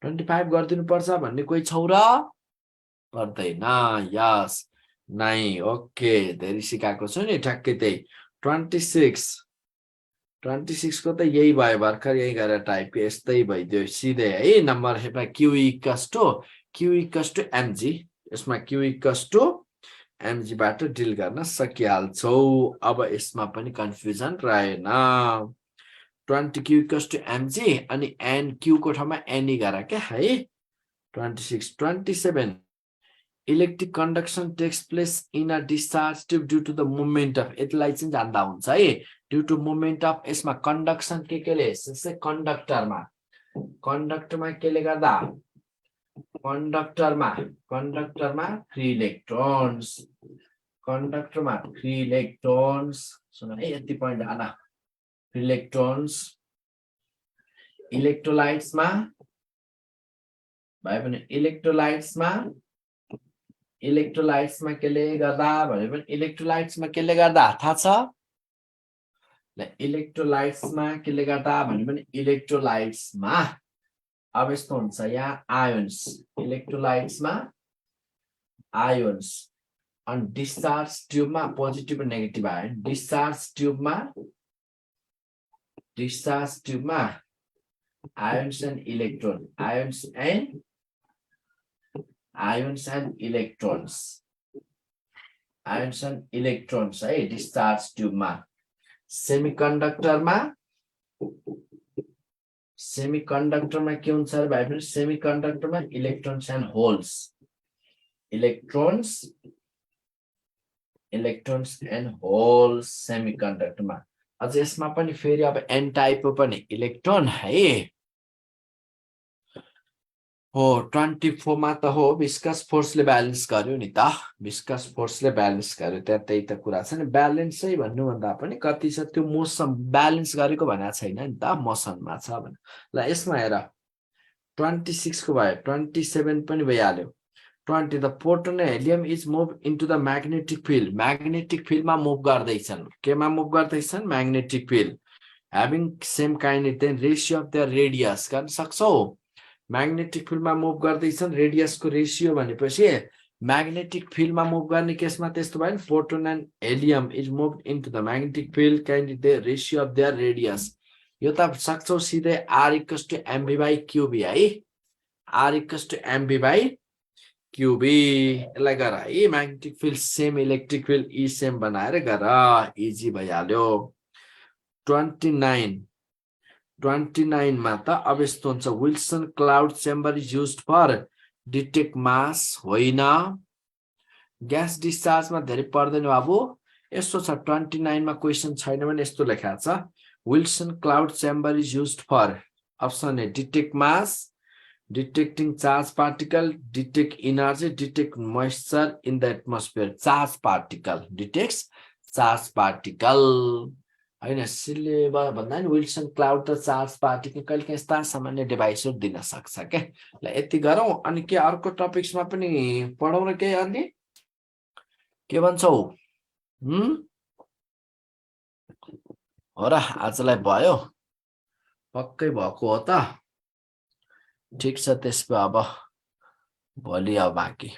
25 गरिदिनु पर्छ भन्ने कोही छौ र पर्दैन यस नै ओके धेरै सिकाएको छु नि ठ्याक्कै त्यही 26 को त यही भयो भर्खर यही गरेर टाइप यस्तै भइदियो सिधै है नम्बर हेपा q इक्वल्स टु mg यसमा q इक्वल्स टु mg बाट डिल गर्न सकिहाल्छौ अब यसमा पनि कन्फ्युजन रहेन 20q इक्वल्स टु mg अनि n q को ठाउँमा ne गरा के है 26 27 electric conduction takes place in a discharge tube due to the movement of यसलाई चाहिँ जान्दा हुन्छ है ड्यू टु मुभमेन्ट अफ यसमा कन्डक्सन केले कन्डक्टरमा केले गर्दा कन्डक्टरमा फ्री इलेक्ट्रोन्स सुन है यति पोइन्ट आना फ्री इलेक्ट्रोन्स इलेक्ट्रोलाइट्समा भए पनि इलेक्ट्रोलाइट्समा केले गर्दा भने पनि इलेक्ट्रोलाइट्समा केले गर्दा थाहा छ इलेक्ट्रोलाइट्समा केले गर्दा भने पनि इलेक्ट्रोलाइट्समा अब यस्तो हुन्छ यहाँ आयोन्स इलेक्ट्रोलाइट्समा आयोन्स अनि डिस्चार्ज ट्युबमा पोजिटिभ र नेगेटिभ आयो डिस्चार्ज ट्युबमा आयोन्स एन्ड इलेक्ट्रोन्स है डिस्चार्ज ट्युबमा सेमिकन्डक्टरमा के हुन्छ भाइ पनि सेमिकन्डक्टरमा इलेक्ट्रोन्स एन्ड होल्स सेमिकन्डक्टरमा अझ यसमा पनि फेरि अब एन टाइपको पनि इलेक्ट्रोन है हो 24 मा त हो विस्कस फोर्सले ब्यालेन्स गर्यो नि त त्यहाँ त्यही त कुरा छ नि ब्यालेन्सै भन्नुभन्दा पनि कति छ त्यो मोसन ब्यालेन्स गरेको भनेको छैन नि त मोसनमा छ भने ल यसमा हेर 26 को भयो 27 पनि भइहाल्यो 20 the proton and helium is move into the magnetic फिल्डमा मुभ गर्दैछन् केमा मुभ गर्दैछन् magnetic field having same kinetic then ratio of the radius गर्न सक्छौ म्याग्नेटिक फिल्डमा मुभ गर्दैछन् रेडियसको रेशियो भनेपछि म्याग्नेटिक फिल्डमा मुभ गर्ने केसमा त्यस्तो भयो नि proton and helium is move into the magnetic field kind the ratio of their radius यो त सक्छौ सिधै r = mv/qb है r = mv/qb यसलाई गर है magnetic field same electric field E same बनाएर गर इजी भइहाल्यो 29 मा त अब यस्तो हुन्छ Wilson cloud chamber is used for detect mass होइन ग्यास डिस्चार्जमा धेरै पर्दैन बाबु यस्तो छ 29 मा क्वेशन छैन भने यस्तो लेखा छ Wilson cloud chamber is used for option A detect mass detecting charge particle detect energy detect moisture in the atmosphere charge particle हैन सिलेबस भन्दा नि विल्सन क्लाउड त चार्ज पार्टिकल कहिले यस्ता सामान्य डिभाइसहरु दिन सक्छ के ल यति गरौँ अनि के अर्को टपिक्समा पनि पढौँ र के अनि के भन्छौ हो र आजलाई भयो पक्कै भएको हो त ठीक छ त्यसो अब भोलि अब बाँकी